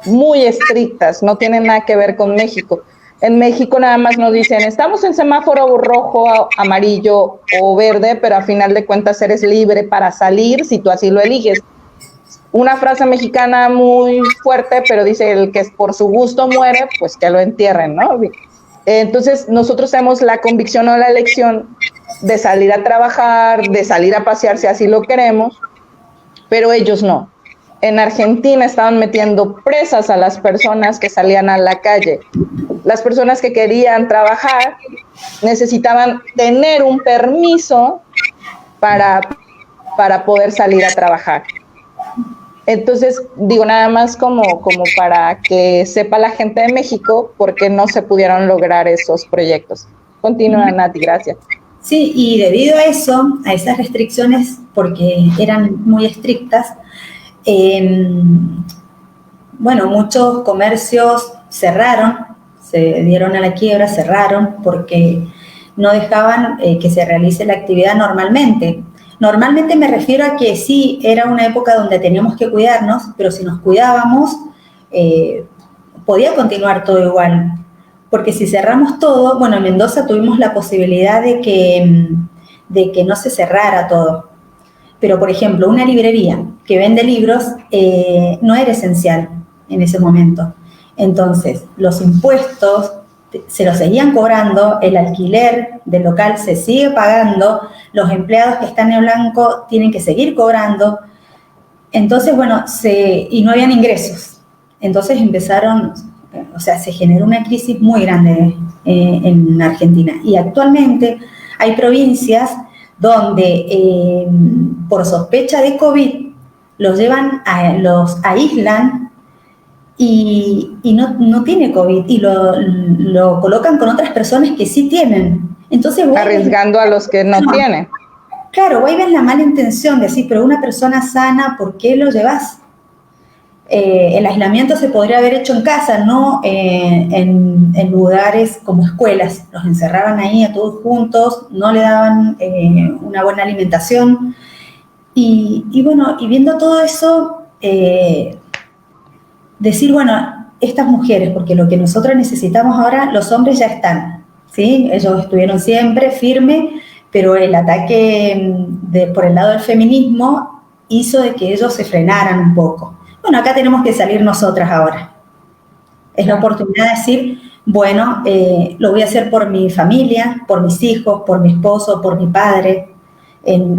muy estrictas, no tienen nada que ver con México. En México nada más nos dicen, estamos en semáforo rojo, amarillo o verde, pero a final de cuentas eres libre para salir si tú así lo eliges. Una frase mexicana muy fuerte, pero dice, el que por su gusto muere, pues que lo entierren, ¿no? Entonces nosotros tenemos la convicción o la elección de salir a trabajar, de salir a pasear si así lo queremos, pero ellos no. En Argentina estaban metiendo presas a las personas que salían a la calle. Las personas que querían trabajar necesitaban tener un permiso para poder salir a trabajar. Entonces, digo, nada más como para que sepa la gente de México por qué no se pudieron lograr esos proyectos. Continúa, Nati, gracias. Sí, y debido a eso, a esas restricciones, porque eran muy estrictas, bueno, muchos comercios cerraron, se dieron a la quiebra, cerraron, porque no dejaban que se realice la actividad normalmente. Normalmente me refiero a que sí, era una época donde teníamos que cuidarnos, pero si nos cuidábamos, podía continuar todo igual. Porque si cerramos todo, bueno, en Mendoza tuvimos la posibilidad de que no se cerrara todo. Pero, por ejemplo, una librería que vende libros no era esencial en ese momento. Entonces, los impuestos se los seguían cobrando, el alquiler del local se sigue pagando, los empleados que están en blanco tienen que seguir cobrando. Entonces, bueno, y no habían ingresos. Entonces empezaron, o sea, se generó una crisis muy grande en Argentina. Y actualmente hay provincias donde por sospecha de COVID los aíslan y no tiene COVID y lo colocan con otras personas que sí tienen. Entonces, arriesgando a los que no tienen. Claro, ahí ves la mala intención de decir, pero una persona sana, ¿por qué lo llevas? El aislamiento se podría haber hecho en casa, no en lugares como escuelas. Los encerraban ahí a todos juntos, no le daban una buena alimentación. Y bueno, y viendo todo eso, decir, bueno, estas mujeres, porque lo que nosotros necesitamos ahora, los hombres ya están, ¿sí? Ellos estuvieron siempre firmes, pero el ataque por el lado del feminismo hizo de que ellos se frenaran un poco. Bueno, acá tenemos que salir nosotras ahora. Es la oportunidad de decir, bueno, lo voy a hacer por mi familia, por mis hijos, por mi esposo, por mi padre.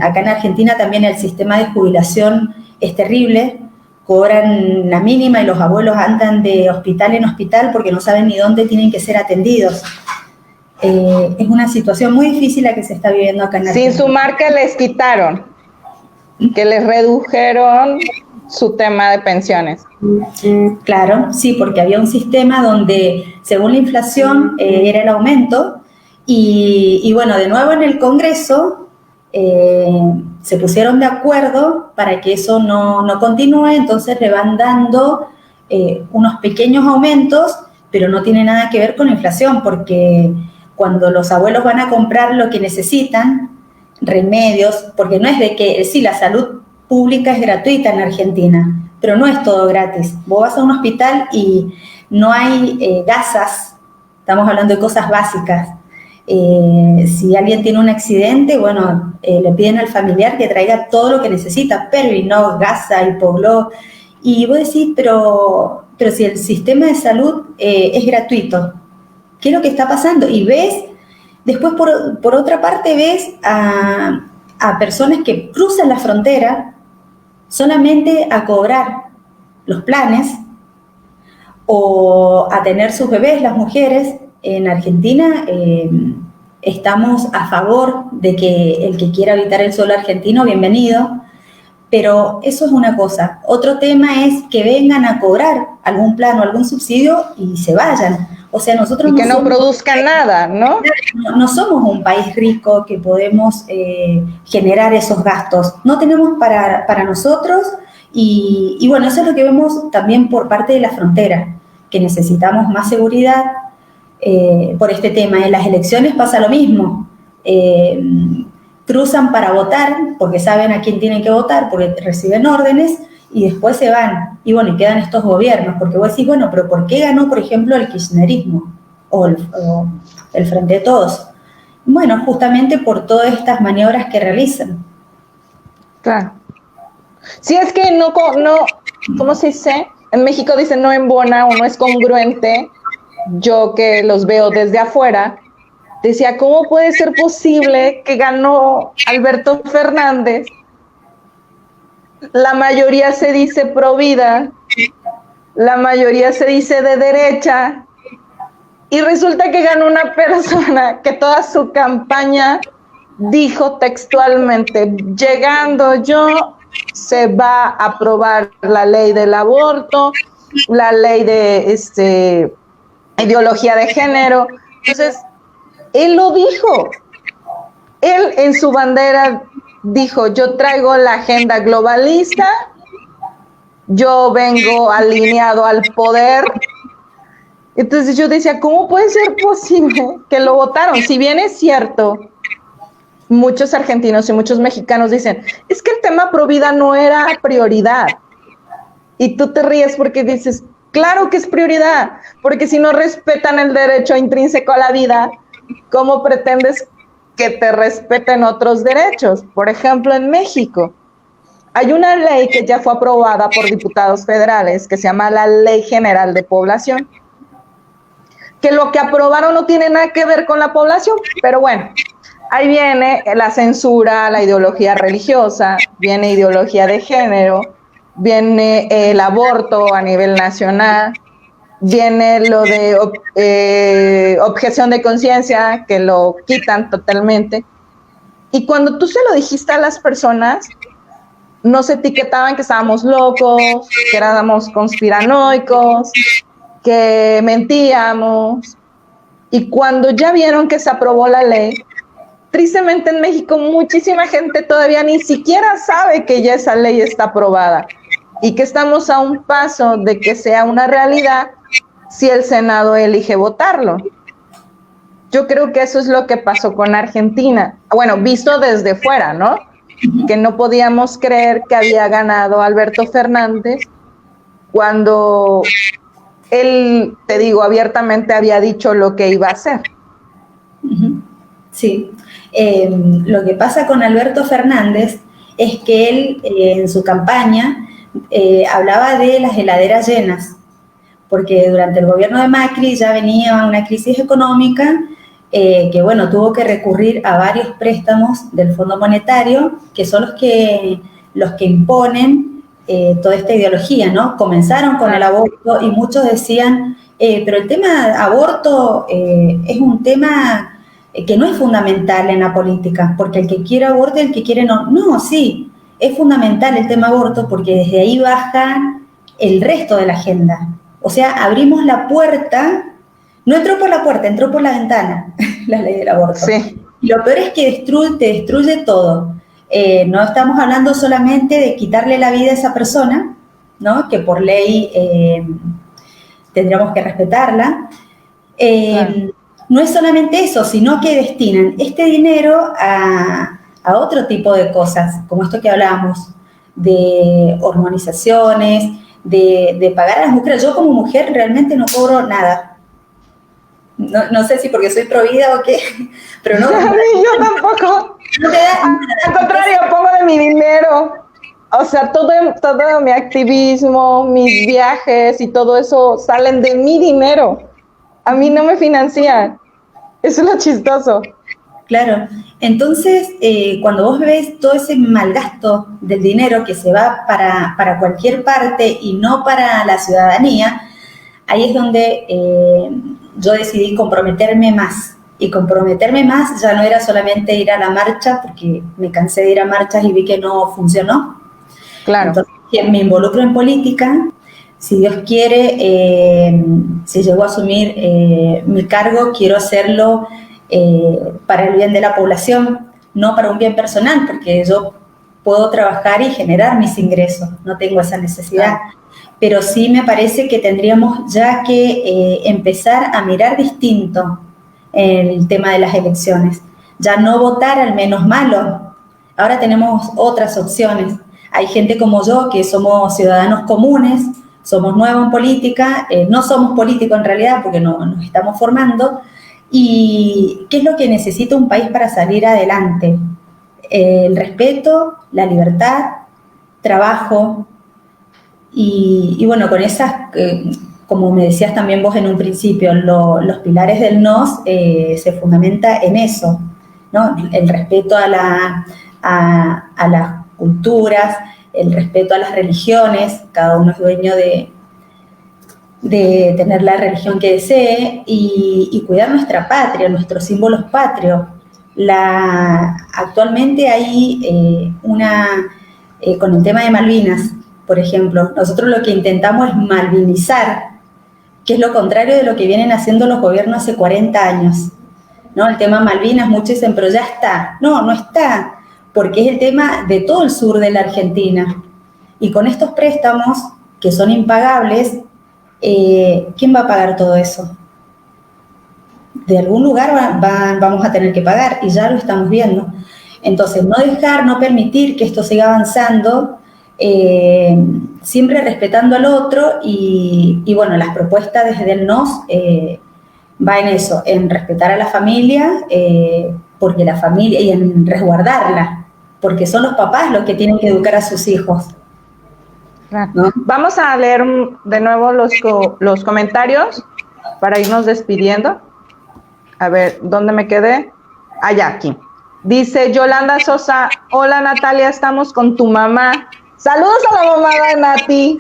Acá en Argentina también el sistema de jubilación es terrible, cobran la mínima y los abuelos andan de hospital en hospital porque no saben ni dónde tienen que ser atendidos. Es una situación muy difícil la que se está viviendo acá en Argentina. Sin sumar que les quitaron, que les redujeron su tema de pensiones. Claro, sí, porque había un sistema donde según la inflación era el aumento y bueno, de nuevo en el Congreso se pusieron de acuerdo para que eso no continúe, entonces le van dando unos pequeños aumentos, pero no tiene nada que ver con la inflación, porque cuando los abuelos van a comprar lo que necesitan, remedios, porque no es de que, sí, la salud pública es gratuita en Argentina, pero no es todo gratis. Vos vas a un hospital y no hay gasas, estamos hablando de cosas básicas. Si alguien tiene un accidente, bueno, le piden al familiar que traiga todo lo que necesita, Pervinol, gasa, Hipoglo, y vos decís, pero si el sistema de salud es gratuito, ¿qué es lo que está pasando? Y ves, después por otra parte ves a personas que cruzan la frontera solamente a cobrar los planes o a tener sus bebés, las mujeres. En Argentina estamos a favor de que el que quiera habitar el suelo argentino, bienvenido, pero eso es una cosa. Otro tema es que vengan a cobrar algún plan o algún subsidio y se vayan. O sea, nosotros y que no produzcan nada, ¿no? No somos un país rico que podemos generar esos gastos. No tenemos para nosotros y bueno, eso es lo que vemos también por parte de la frontera, que necesitamos más seguridad por este tema. En las elecciones pasa lo mismo. Cruzan para votar porque saben a quién tienen que votar, porque reciben órdenes y después se van. Y bueno, y quedan estos gobiernos, porque vos decís, bueno, pero ¿por qué ganó, por ejemplo, el kirchnerismo o el Frente de Todos? Bueno, justamente por todas estas maniobras que realizan. Claro. Si es que no, ¿cómo se dice? En México dicen no embona o no es congruente. Yo que los veo desde afuera, decía, ¿cómo puede ser posible que ganó Alberto Fernández? La mayoría se dice pro vida, la mayoría se dice de derecha, y resulta que ganó una persona que toda su campaña dijo textualmente, llegando yo, se va a aprobar la ley del aborto, la ley de ideología de género. Entonces, él lo dijo. Él en su bandera dijo, yo traigo la agenda globalista, yo vengo alineado al poder. Entonces yo decía, ¿cómo puede ser posible que lo votaron? Si bien es cierto, muchos argentinos y muchos mexicanos dicen, es que el tema pro vida no era prioridad. Y tú te ríes porque dices, claro que es prioridad, porque si no respetan el derecho intrínseco a la vida, ¿cómo pretendes que te respeten otros derechos? Por ejemplo, en México hay una ley que ya fue aprobada por diputados federales que se llama la Ley General de Población, que lo que aprobaron no tiene nada que ver con la población, pero bueno, ahí viene la censura, la ideología religiosa, viene ideología de género, viene el aborto a nivel nacional, viene lo de objeción de conciencia, que lo quitan totalmente. Y cuando tú se lo dijiste a las personas, nos etiquetaban que estábamos locos, que éramos conspiranoicos, que mentíamos. Y cuando ya vieron que se aprobó la ley, tristemente en México muchísima gente todavía ni siquiera sabe que ya esa ley está aprobada y que estamos a un paso de que sea una realidad si el Senado elige votarlo. Yo creo que eso es lo que pasó con Argentina. Bueno, visto desde fuera, ¿no? Que no podíamos creer que había ganado Alberto Fernández cuando él, te digo, abiertamente había dicho lo que iba a hacer. Sí. Lo que pasa con Alberto Fernández es que él en su campaña hablaba de las heladeras llenas, porque durante el gobierno de Macri ya venía una crisis económica que, bueno, tuvo que recurrir a varios préstamos del Fondo Monetario, que son los que imponen toda esta ideología, ¿no? Comenzaron con el aborto y muchos decían, pero el tema de aborto es un tema que no es fundamental en la política, porque el que quiere aborto y el que quiere no. No, sí, es fundamental el tema aborto porque desde ahí baja el resto de la agenda. O sea, abrimos la puerta, no entró por la puerta, entró por la ventana, la ley del aborto. Sí. Y lo peor es que te destruye todo. No estamos hablando solamente de quitarle la vida a esa persona, ¿no? Que por ley tendríamos que respetarla. Claro. No es solamente eso, sino que destinan este dinero a otro tipo de cosas, como esto que hablábamos, de hormonizaciones, de pagar a las mujeres. Yo como mujer realmente no cobro nada. No sé si porque soy provida o qué, pero no. Yo tampoco. No te da nada. Al contrario, pongo de mi dinero. O sea, todo mi activismo, mis viajes y todo eso salen de mi dinero. A mí no me financian. Eso es lo chistoso. Claro. Entonces, cuando vos ves todo ese malgasto del dinero que se va para cualquier parte y no para la ciudadanía, ahí es donde yo decidí comprometerme más. Y comprometerme más ya no era solamente ir a la marcha, porque me cansé de ir a marchas y vi que no funcionó. Claro. Entonces, me involucro en política. Si Dios quiere, si llego a asumir mi cargo, quiero hacerlo para el bien de la población, no para un bien personal, porque yo puedo trabajar y generar mis ingresos, no tengo esa necesidad. Pero sí me parece que tendríamos ya que empezar a mirar distinto el tema de las elecciones. Ya no votar al menos malo. Ahora tenemos otras opciones. Hay gente como yo que somos ciudadanos comunes, somos nuevos en política, no somos políticos en realidad porque nos estamos formando. ¿Y qué es lo que necesita un país para salir adelante? El respeto, la libertad, trabajo y bueno, con esas, como me decías también vos en un principio, los pilares del NOS se fundamenta en eso, ¿no? El respeto a las culturas, el respeto a las religiones, cada uno es dueño de tener la religión que desee y cuidar nuestra patria, nuestros símbolos patrios. Actualmente hay con el tema de Malvinas, por ejemplo, nosotros lo que intentamos es malvinizar, que es lo contrario de lo que vienen haciendo los gobiernos hace 40 años. ¿No? El tema Malvinas, muchos dicen, pero ya está. No, no está, porque es el tema de todo el sur de la Argentina. Y con estos préstamos, que son impagables, ¿quién va a pagar todo eso? De algún lugar vamos a tener que pagar, y ya lo estamos viendo. Entonces, no permitir que esto siga avanzando, siempre respetando al otro, y bueno, las propuestas desde el NOS va en eso, en respetar a la familia, porque la familia, y en resguardarla, porque son los papás los que tienen que educar a sus hijos. ¿No? Vamos a leer de nuevo los comentarios para irnos despidiendo. A ver, ¿dónde me quedé? Allá, aquí. Dice Yolanda Sosa, hola Natalia, estamos con tu mamá. Saludos a la mamá de Nati.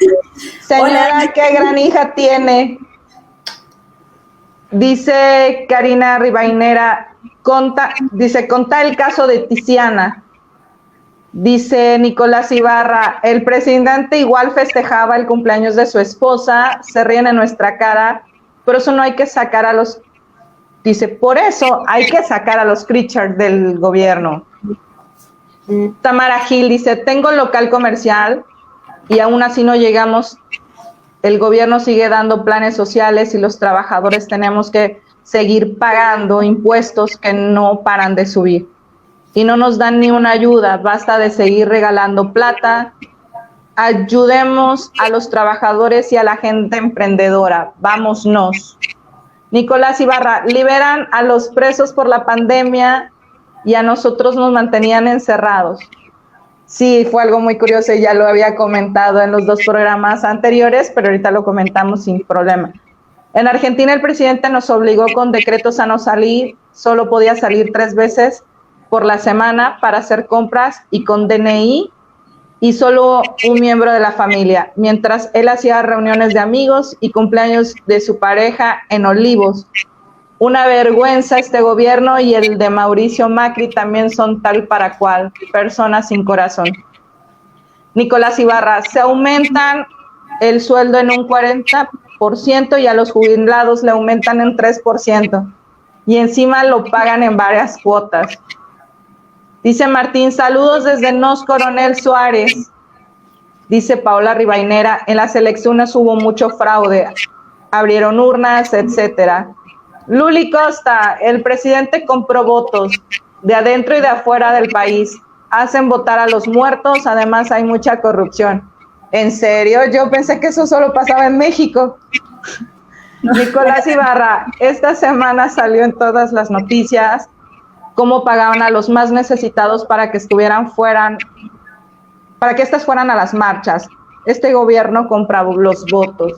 Señora, hola. Qué gran hija tiene. Dice Karina Rivainera, conta el caso de Tiziana. Dice Nicolás Ibarra, el presidente igual festejaba el cumpleaños de su esposa, se ríen en nuestra cara, pero eso no hay que sacar a los Dice, por eso hay que sacar a los creatures del gobierno. Tamara Gil dice, tengo local comercial y aún así no llegamos. El gobierno sigue dando planes sociales y los trabajadores tenemos que seguir pagando impuestos que no paran de subir. Y no nos dan ni una ayuda, basta de seguir regalando plata. Ayudemos a los trabajadores y a la gente emprendedora. Vámonos. Nicolás Ibarra, liberan a los presos por la pandemia y a nosotros nos mantenían encerrados. Sí, fue algo muy curioso y ya lo había comentado en los 2 programas anteriores, pero ahorita lo comentamos sin problema. En Argentina el presidente nos obligó con decretos a no salir, solo podía salir 3 veces por la semana para hacer compras y con DNI y solo un miembro de la familia, mientras él hacía reuniones de amigos y cumpleaños de su pareja en Olivos. Una vergüenza este gobierno y el de Mauricio Macri también son tal para cual, personas sin corazón. Nicolás Ibarra, se aumentan el sueldo en un 40% y a los jubilados le aumentan en 3%. Y encima lo pagan en varias cuotas. Dice Martín, saludos desde Nos Coronel Suárez. Dice Paola Rivainera, en las elecciones hubo mucho fraude, abrieron urnas, etcétera. Luli Costa, el presidente compró votos de adentro y de afuera del país. Hacen votar a los muertos, además hay mucha corrupción. ¿En serio? Yo pensé que eso solo pasaba en México. No. Nicolás Ibarra, esta semana salió en todas las noticias cómo pagaban a los más necesitados para que estas fueran a las marchas. Este gobierno compra los votos.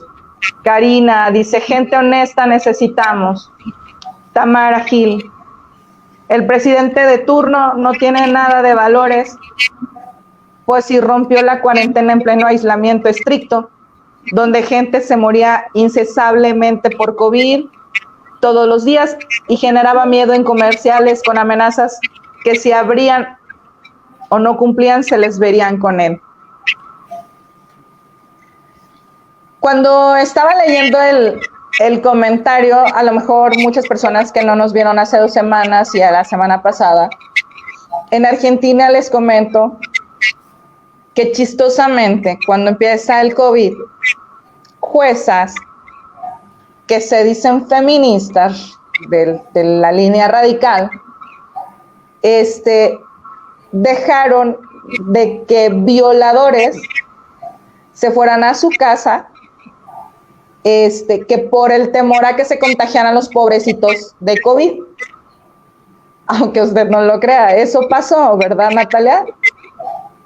Karina dice, gente honesta necesitamos. Tamara Gil, el presidente de turno no tiene nada de valores, pues si rompió la cuarentena en pleno aislamiento estricto, donde gente se moría incesablemente por COVID todos los días y generaba miedo en comerciales con amenazas que si abrían o no cumplían se les verían con él. Cuando estaba leyendo el comentario, a lo mejor muchas personas que no nos vieron hace 2 semanas y a la semana pasada, en Argentina les comento que chistosamente cuando empieza el COVID, juezas que se dicen feministas de la línea radical, dejaron de que violadores se fueran a su casa, que por el temor a que se contagiaran los pobrecitos de COVID. Aunque usted no lo crea, eso pasó, ¿verdad, Natalia?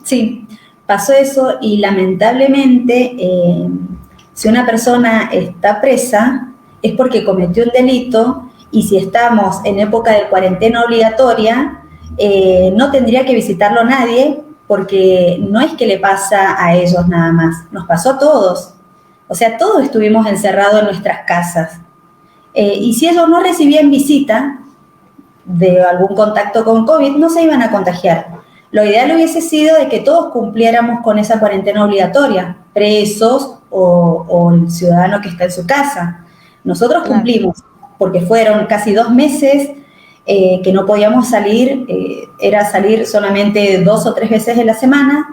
Sí, pasó eso y lamentablemente si una persona está presa es porque cometió un delito y si estamos en época de cuarentena obligatoria no tendría que visitarlo nadie porque no es que le pasa a ellos nada más, nos pasó a todos. O sea, todos estuvimos encerrados en nuestras casas. Y si ellos no recibían visita de algún contacto con COVID, no se iban a contagiar. Lo ideal hubiese sido de que todos cumpliéramos con esa cuarentena obligatoria, presos o el ciudadano que está en su casa. Nosotros cumplimos, porque fueron casi 2 meses que no podíamos salir, era salir solamente 2 o 3 veces en la semana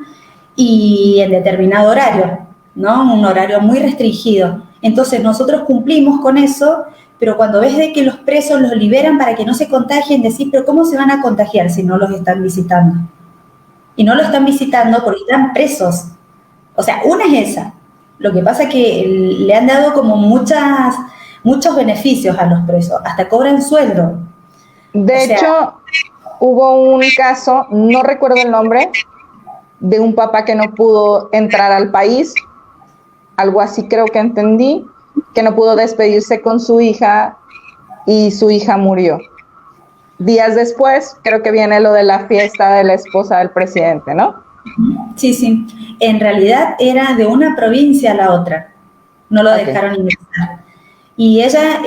y en determinado horario, ¿no? Un horario muy restringido. Entonces nosotros cumplimos con eso, pero cuando ves de que los presos los liberan para que no se contagien, decís, pero ¿cómo se van a contagiar si no los están visitando? Y no los están visitando porque están presos. O sea, una es esa. Lo que pasa es que le han dado como muchos beneficios a los presos, hasta cobran sueldo. De hecho, hubo un caso, no recuerdo el nombre, de un papá que no pudo entrar al país, algo así creo que entendí, que no pudo despedirse con su hija y su hija murió. Días después, creo que viene lo de la fiesta de la esposa del presidente, ¿no? Sí, sí. En realidad era de una provincia a la otra. No lo dejaron ingresar. Y ella,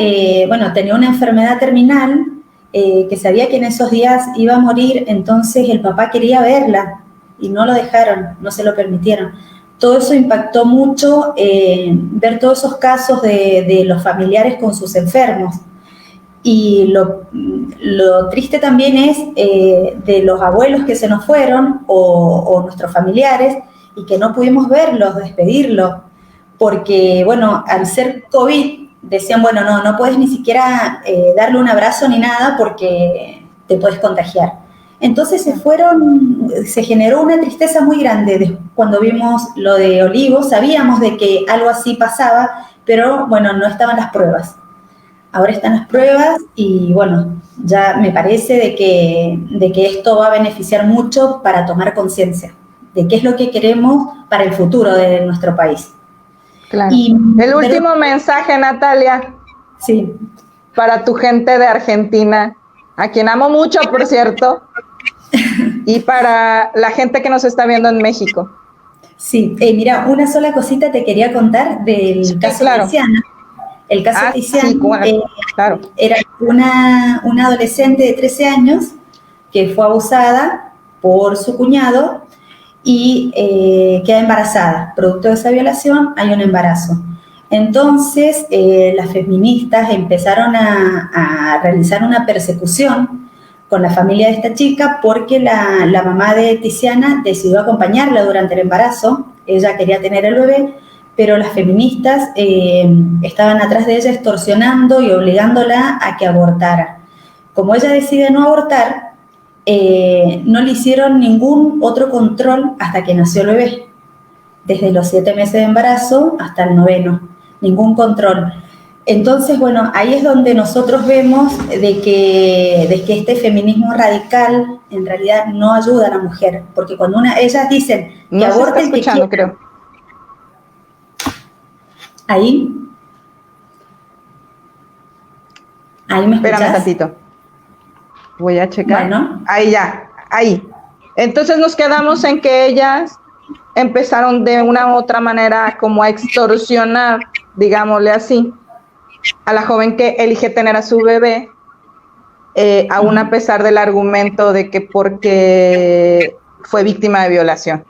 tenía una enfermedad terminal que sabía que en esos días iba a morir, entonces el papá quería verla y no lo dejaron, no se lo permitieron. Todo eso impactó mucho, ver todos esos casos de los familiares con sus enfermos. Y lo triste también es de los abuelos que se nos fueron o nuestros familiares y que no pudimos verlos, despedirlos, porque, bueno, al ser COVID decían, bueno, no puedes ni siquiera darle un abrazo ni nada porque te puedes contagiar. Entonces se generó una tristeza muy grande cuando vimos lo de Olivos, sabíamos de que algo así pasaba, pero bueno, no estaban las pruebas. Ahora están las pruebas y bueno, ya me parece de que esto va a beneficiar mucho para tomar conciencia de qué es lo que queremos para el futuro de nuestro país. Claro. El último mensaje, Natalia, sí, para tu gente de Argentina, a quien amo mucho, por cierto, y para la gente que nos está viendo en México. Sí, mira, una sola cosita te quería contar del caso de Tiziana. El caso de Tiziana claro. Era una adolescente de 13 años que fue abusada por su cuñado y queda embarazada. Producto de esa violación hay un embarazo. Entonces, las feministas empezaron a realizar una persecución con la familia de esta chica porque la mamá de Tiziana decidió acompañarla durante el embarazo. Ella quería tener el bebé, pero las feministas estaban atrás de ella extorsionando y obligándola a que abortara. Como ella decide no abortar, no le hicieron ningún otro control hasta que nació el bebé. Desde los 7 meses de embarazo hasta el 9º, ningún control. Entonces, bueno, ahí es donde nosotros vemos de que este feminismo radical en realidad no ayuda a la mujer, porque cuando ellas dicen que aborten, que quieran, creo. Ahí me escuchas. Espérame tantito. Voy a checar. Bueno. Ahí. Entonces nos quedamos en que ellas empezaron de una u otra manera como a extorsionar, digámosle así, a la joven que elige tener a su bebé, aún a pesar del argumento de que porque fue víctima de violación.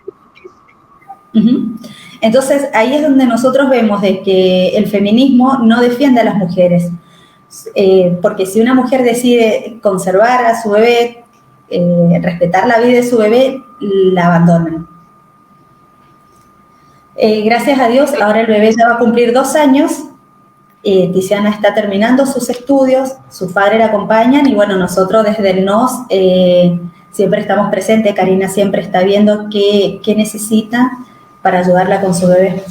Entonces, ahí es donde nosotros vemos de que el feminismo no defiende a las mujeres, porque si una mujer decide conservar a su bebé, respetar la vida de su bebé, la abandonan. Gracias a Dios, ahora el bebé ya va a cumplir 2 años, Tiziana está terminando sus estudios, sus padres la acompañan y bueno, nosotros desde el NOS siempre estamos presentes, Karina siempre está viendo qué necesita para ayudarla con su bebé.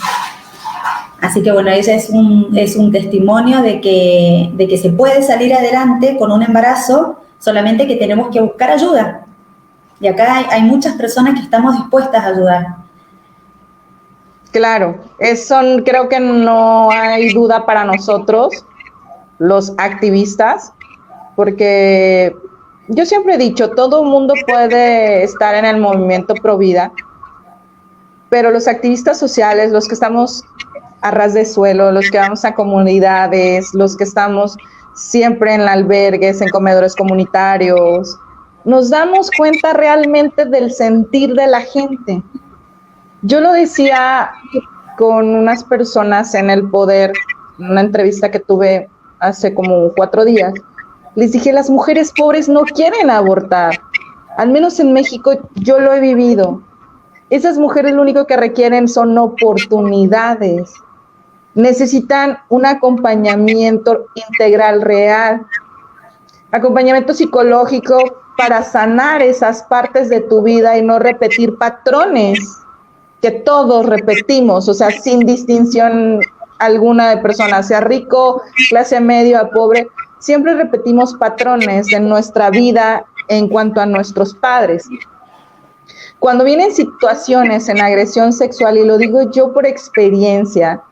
Así que bueno, ella es un testimonio de que se puede salir adelante con un embarazo, solamente que tenemos que buscar ayuda. Y acá hay muchas personas que estamos dispuestas a ayudar. Claro, creo que no hay duda para nosotros, los activistas, porque yo siempre he dicho, todo el mundo puede estar en el movimiento pro vida, pero los activistas sociales, los que estamos a ras de suelo, los que vamos a comunidades, los que estamos siempre en albergues, en comedores comunitarios, nos damos cuenta realmente del sentir de la gente. Yo lo decía con unas personas en el poder, en una entrevista que tuve hace como 4 días, les dije, las mujeres pobres no quieren abortar, al menos en México yo lo he vivido. Esas mujeres lo único que requieren son oportunidades, necesitan un acompañamiento integral real, acompañamiento psicológico para sanar esas partes de tu vida y no repetir patrones que todos repetimos, o sea, sin distinción alguna de personas, sea rico, clase media o pobre, siempre repetimos patrones en nuestra vida en cuanto a nuestros padres. Cuando vienen situaciones en agresión sexual, y lo digo yo por experiencia,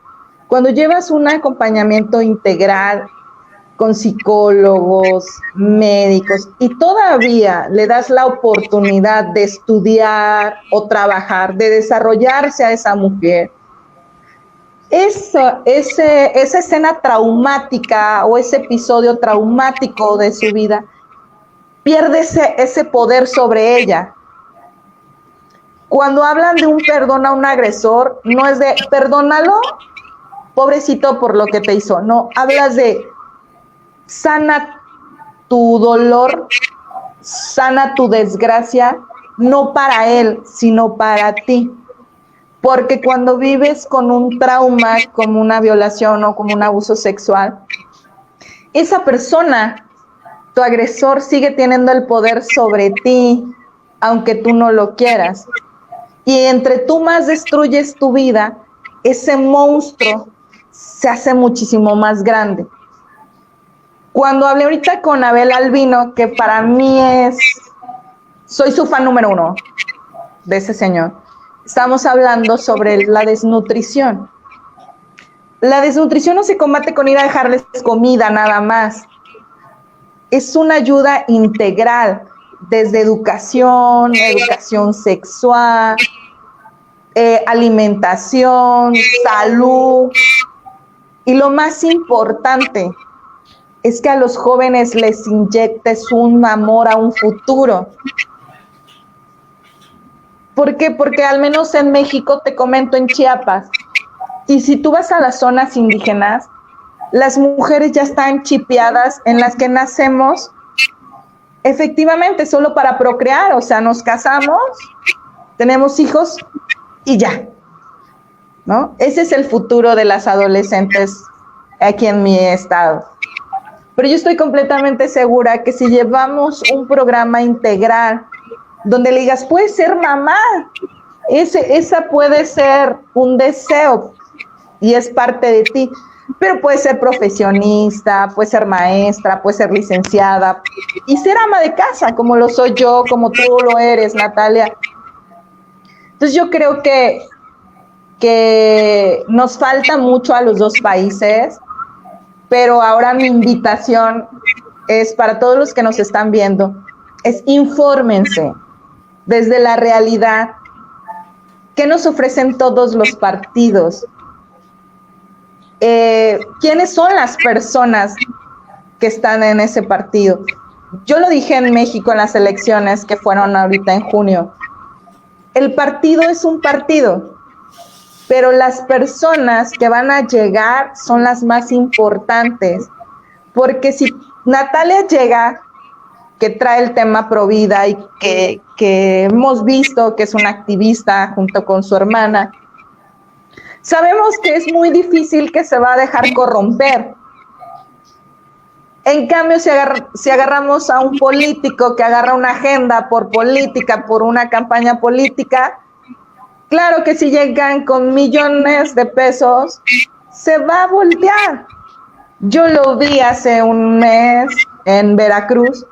cuando llevas un acompañamiento integral con psicólogos, médicos, y todavía le das la oportunidad de estudiar o trabajar, de desarrollarse a esa mujer, esa escena traumática o ese episodio traumático de su vida pierde ese poder sobre ella. Cuando hablan de un perdón a un agresor, no es de perdónalo, pobrecito por lo que te hizo, no, hablas de sana tu dolor sana tu desgracia, no para él, sino para ti. Porque cuando vives con un trauma, como una violación o como un abuso sexual, esa persona, tu agresor, sigue teniendo el poder sobre ti, aunque tú no lo quieras. Y entre tú más destruyes tu vida, ese monstruo se hace muchísimo más grande. Cuando hablé ahorita con Abel Albino, que para mí soy su fan número 1 de ese señor, estamos hablando sobre la desnutrición. La desnutrición no se combate con ir a dejarles comida nada más. Es una ayuda integral, desde educación sexual, alimentación, salud. Y lo más importante es que a los jóvenes les inyectes un amor a un futuro. ¿Por qué? Porque al menos en México, te comento, en Chiapas, y si tú vas a las zonas indígenas, las mujeres ya están chipeadas en las que nacemos efectivamente solo para procrear, o sea, nos casamos, tenemos hijos y ya, ¿no? Ese es el futuro de las adolescentes aquí en mi estado. Pero yo estoy completamente segura que si llevamos un programa integral donde le digas, puedes ser mamá, esa puede ser un deseo y es parte de ti, pero puede ser profesionista, puede ser maestra, puede ser licenciada y ser ama de casa, como lo soy yo, como tú lo eres, Natalia. Entonces yo creo que nos falta mucho a los dos países, pero ahora mi invitación es para todos los que nos están viendo, es infórmense desde la realidad. ¿Qué nos ofrecen todos los partidos? ¿Quiénes son las personas que están en ese partido? Yo lo dije en México en las elecciones que fueron ahorita en junio. El partido es un partido, pero las personas que van a llegar son las más importantes, porque si Natalia llega, que trae el tema Provida y que hemos visto que es una activista junto con su hermana, sabemos que es muy difícil que se va a dejar corromper. En cambio, si agarramos a un político que agarra una agenda por política, por una campaña política, claro que si llegan con millones de pesos, se va a voltear. Yo lo vi hace un mes en Veracruz.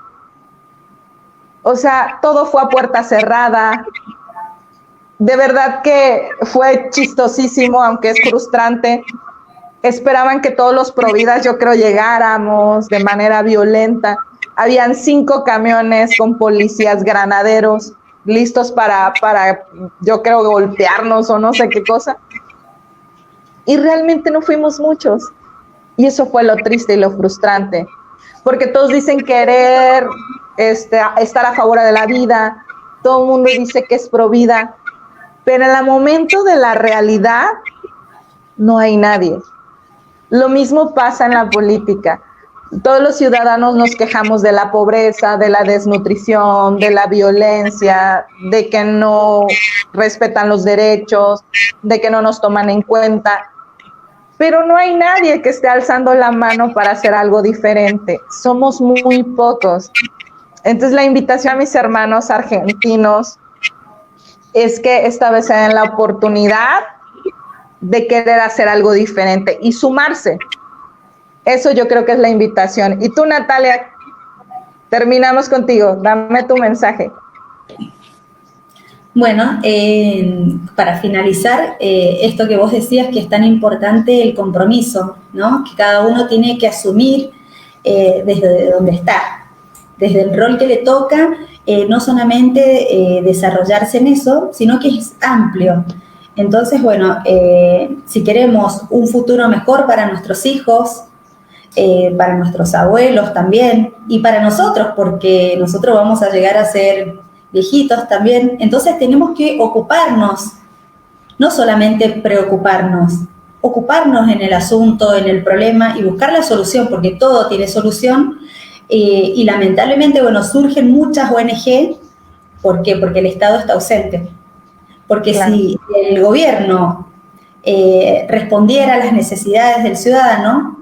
O sea, todo fue a puerta cerrada. De verdad que fue chistosísimo, aunque es frustrante. Esperaban que todos los providas, yo creo, llegáramos de manera violenta. Habían 5 camiones con policías granaderos listos para, yo creo, golpearnos o no sé qué cosa. Y realmente no fuimos muchos. Y eso fue lo triste y lo frustrante. Porque todos dicen querer estar a favor de la vida. Todo el mundo dice que es pro vida. Pero en el momento de la realidad, no hay nadie. Lo mismo pasa en la política. Todos los ciudadanos nos quejamos de la pobreza, de la desnutrición, de la violencia, de que no respetan los derechos, de que no nos toman en cuenta. Pero no hay nadie que esté alzando la mano para hacer algo diferente. Somos muy pocos. Entonces la invitación a mis hermanos argentinos es que esta vez se den la oportunidad de querer hacer algo diferente y sumarse. Eso yo creo que es la invitación. Y tú, Natalia, terminamos contigo. Dame tu mensaje. Bueno, para finalizar, esto que vos decías que es tan importante el compromiso, ¿no? Que cada uno tiene que asumir desde donde está, desde el rol que le toca, no solamente desarrollarse en eso, sino que es amplio. Entonces, bueno, si queremos un futuro mejor para nuestros hijos, para nuestros abuelos también, y para nosotros, porque nosotros vamos a llegar a ser viejitos también, entonces tenemos que ocuparnos, no solamente preocuparnos, ocuparnos en el asunto, en el problema y buscar la solución, porque todo tiene solución, y lamentablemente, bueno, surgen muchas ONG. ¿Por qué? Porque el Estado está ausente. Porque Claro. si el gobierno respondiera a las necesidades del ciudadano,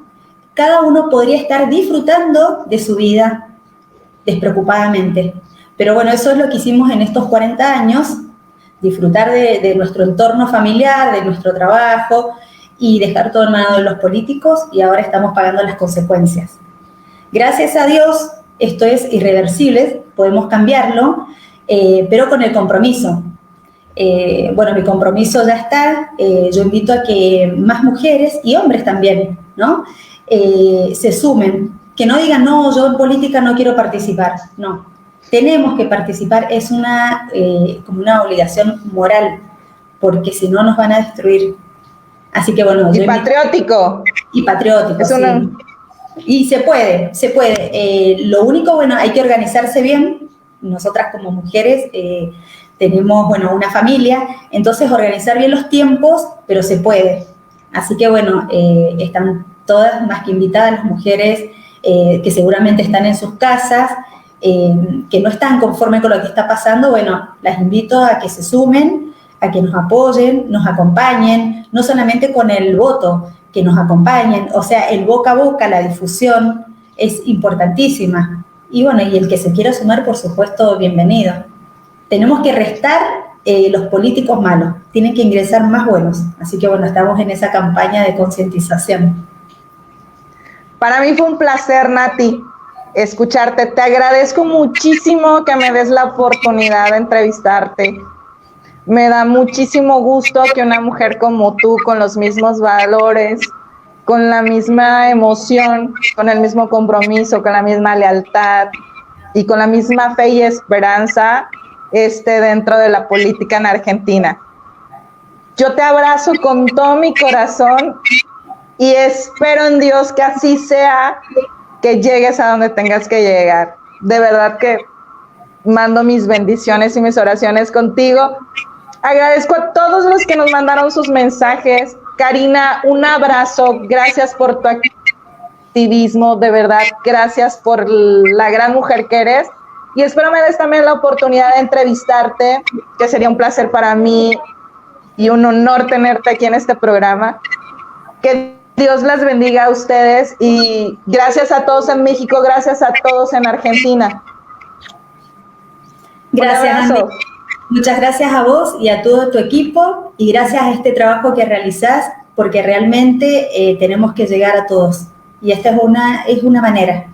cada uno podría estar disfrutando de su vida despreocupadamente. Pero bueno, eso es lo que hicimos en estos 40 años, disfrutar de nuestro entorno familiar, de nuestro trabajo y dejar todo en manos de los políticos, y ahora estamos pagando las consecuencias. Gracias a Dios, esto es irreversible, podemos cambiarlo, pero con el compromiso. Bueno, mi compromiso ya está, yo invito a que más mujeres y hombres también, ¿no? Se sumen, que no digan, no, yo en política no quiero participar, no. Tenemos que participar, es como una obligación moral, porque si no nos van a destruir. Así que bueno, Y patriótico. Y patriótico, es una... sí. Y se puede, se puede. Lo único, bueno, hay que organizarse bien. Nosotras como mujeres tenemos, bueno, una familia, entonces organizar bien los tiempos, pero se puede. Así que, bueno, están todas más que invitadas las mujeres que seguramente están en sus casas, que no están conformes con lo que está pasando. Bueno, las invito a que se sumen, a que nos apoyen, nos acompañen, no solamente con el voto, que nos acompañen, o sea, el boca a boca, la difusión es importantísima. Y bueno, y el que se quiera sumar, por supuesto, bienvenido. Tenemos que restar los políticos malos, tienen que ingresar más buenos. Así que bueno, estamos en esa campaña de concientización. Para mí fue un placer, Nati, escucharte. Te agradezco muchísimo que me des la oportunidad de entrevistarte. Me da muchísimo gusto que una mujer como tú, con los mismos valores, con la misma emoción, con el mismo compromiso, con la misma lealtad y con la misma fe y esperanza, esté dentro de la política en Argentina. Yo te abrazo con todo mi corazón y espero en Dios que así sea, que llegues a donde tengas que llegar. De verdad que mando mis bendiciones y mis oraciones contigo. Agradezco a todos los que nos mandaron sus mensajes. Karina, un abrazo. Gracias por tu activismo. De verdad, gracias por la gran mujer que eres. Y espero me des también la oportunidad de entrevistarte, que sería un placer para mí y un honor tenerte aquí en este programa. Que Dios las bendiga a ustedes y gracias a todos en México, gracias a todos en Argentina. Gracias, Andy. Muchas gracias a vos y a todo tu equipo, y gracias a este trabajo que realizás, porque realmente tenemos que llegar a todos. Y esta es una manera.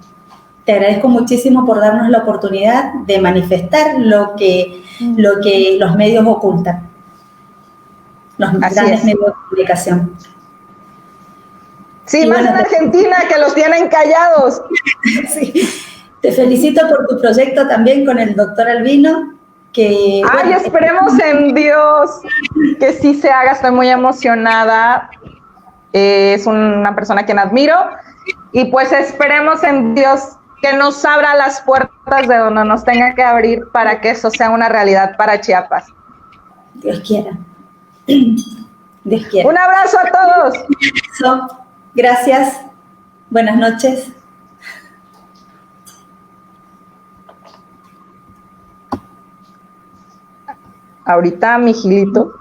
Te agradezco muchísimo por darnos la oportunidad de manifestar lo que los medios ocultan, los grandes medios de comunicación. Sí, y más bueno, en Argentina, que los tienen callados. Sí. Te felicito por tu proyecto también con el doctor Albino. Ay, bueno, esperemos en Dios que sí se haga. Estoy muy emocionada. Es una persona a quien admiro. Y pues esperemos en Dios que nos abra las puertas de donde nos tenga que abrir para que eso sea una realidad para Chiapas. Dios quiera. Dios quiera. Un abrazo a todos. Gracias. Buenas noches. Ahorita mi Gilito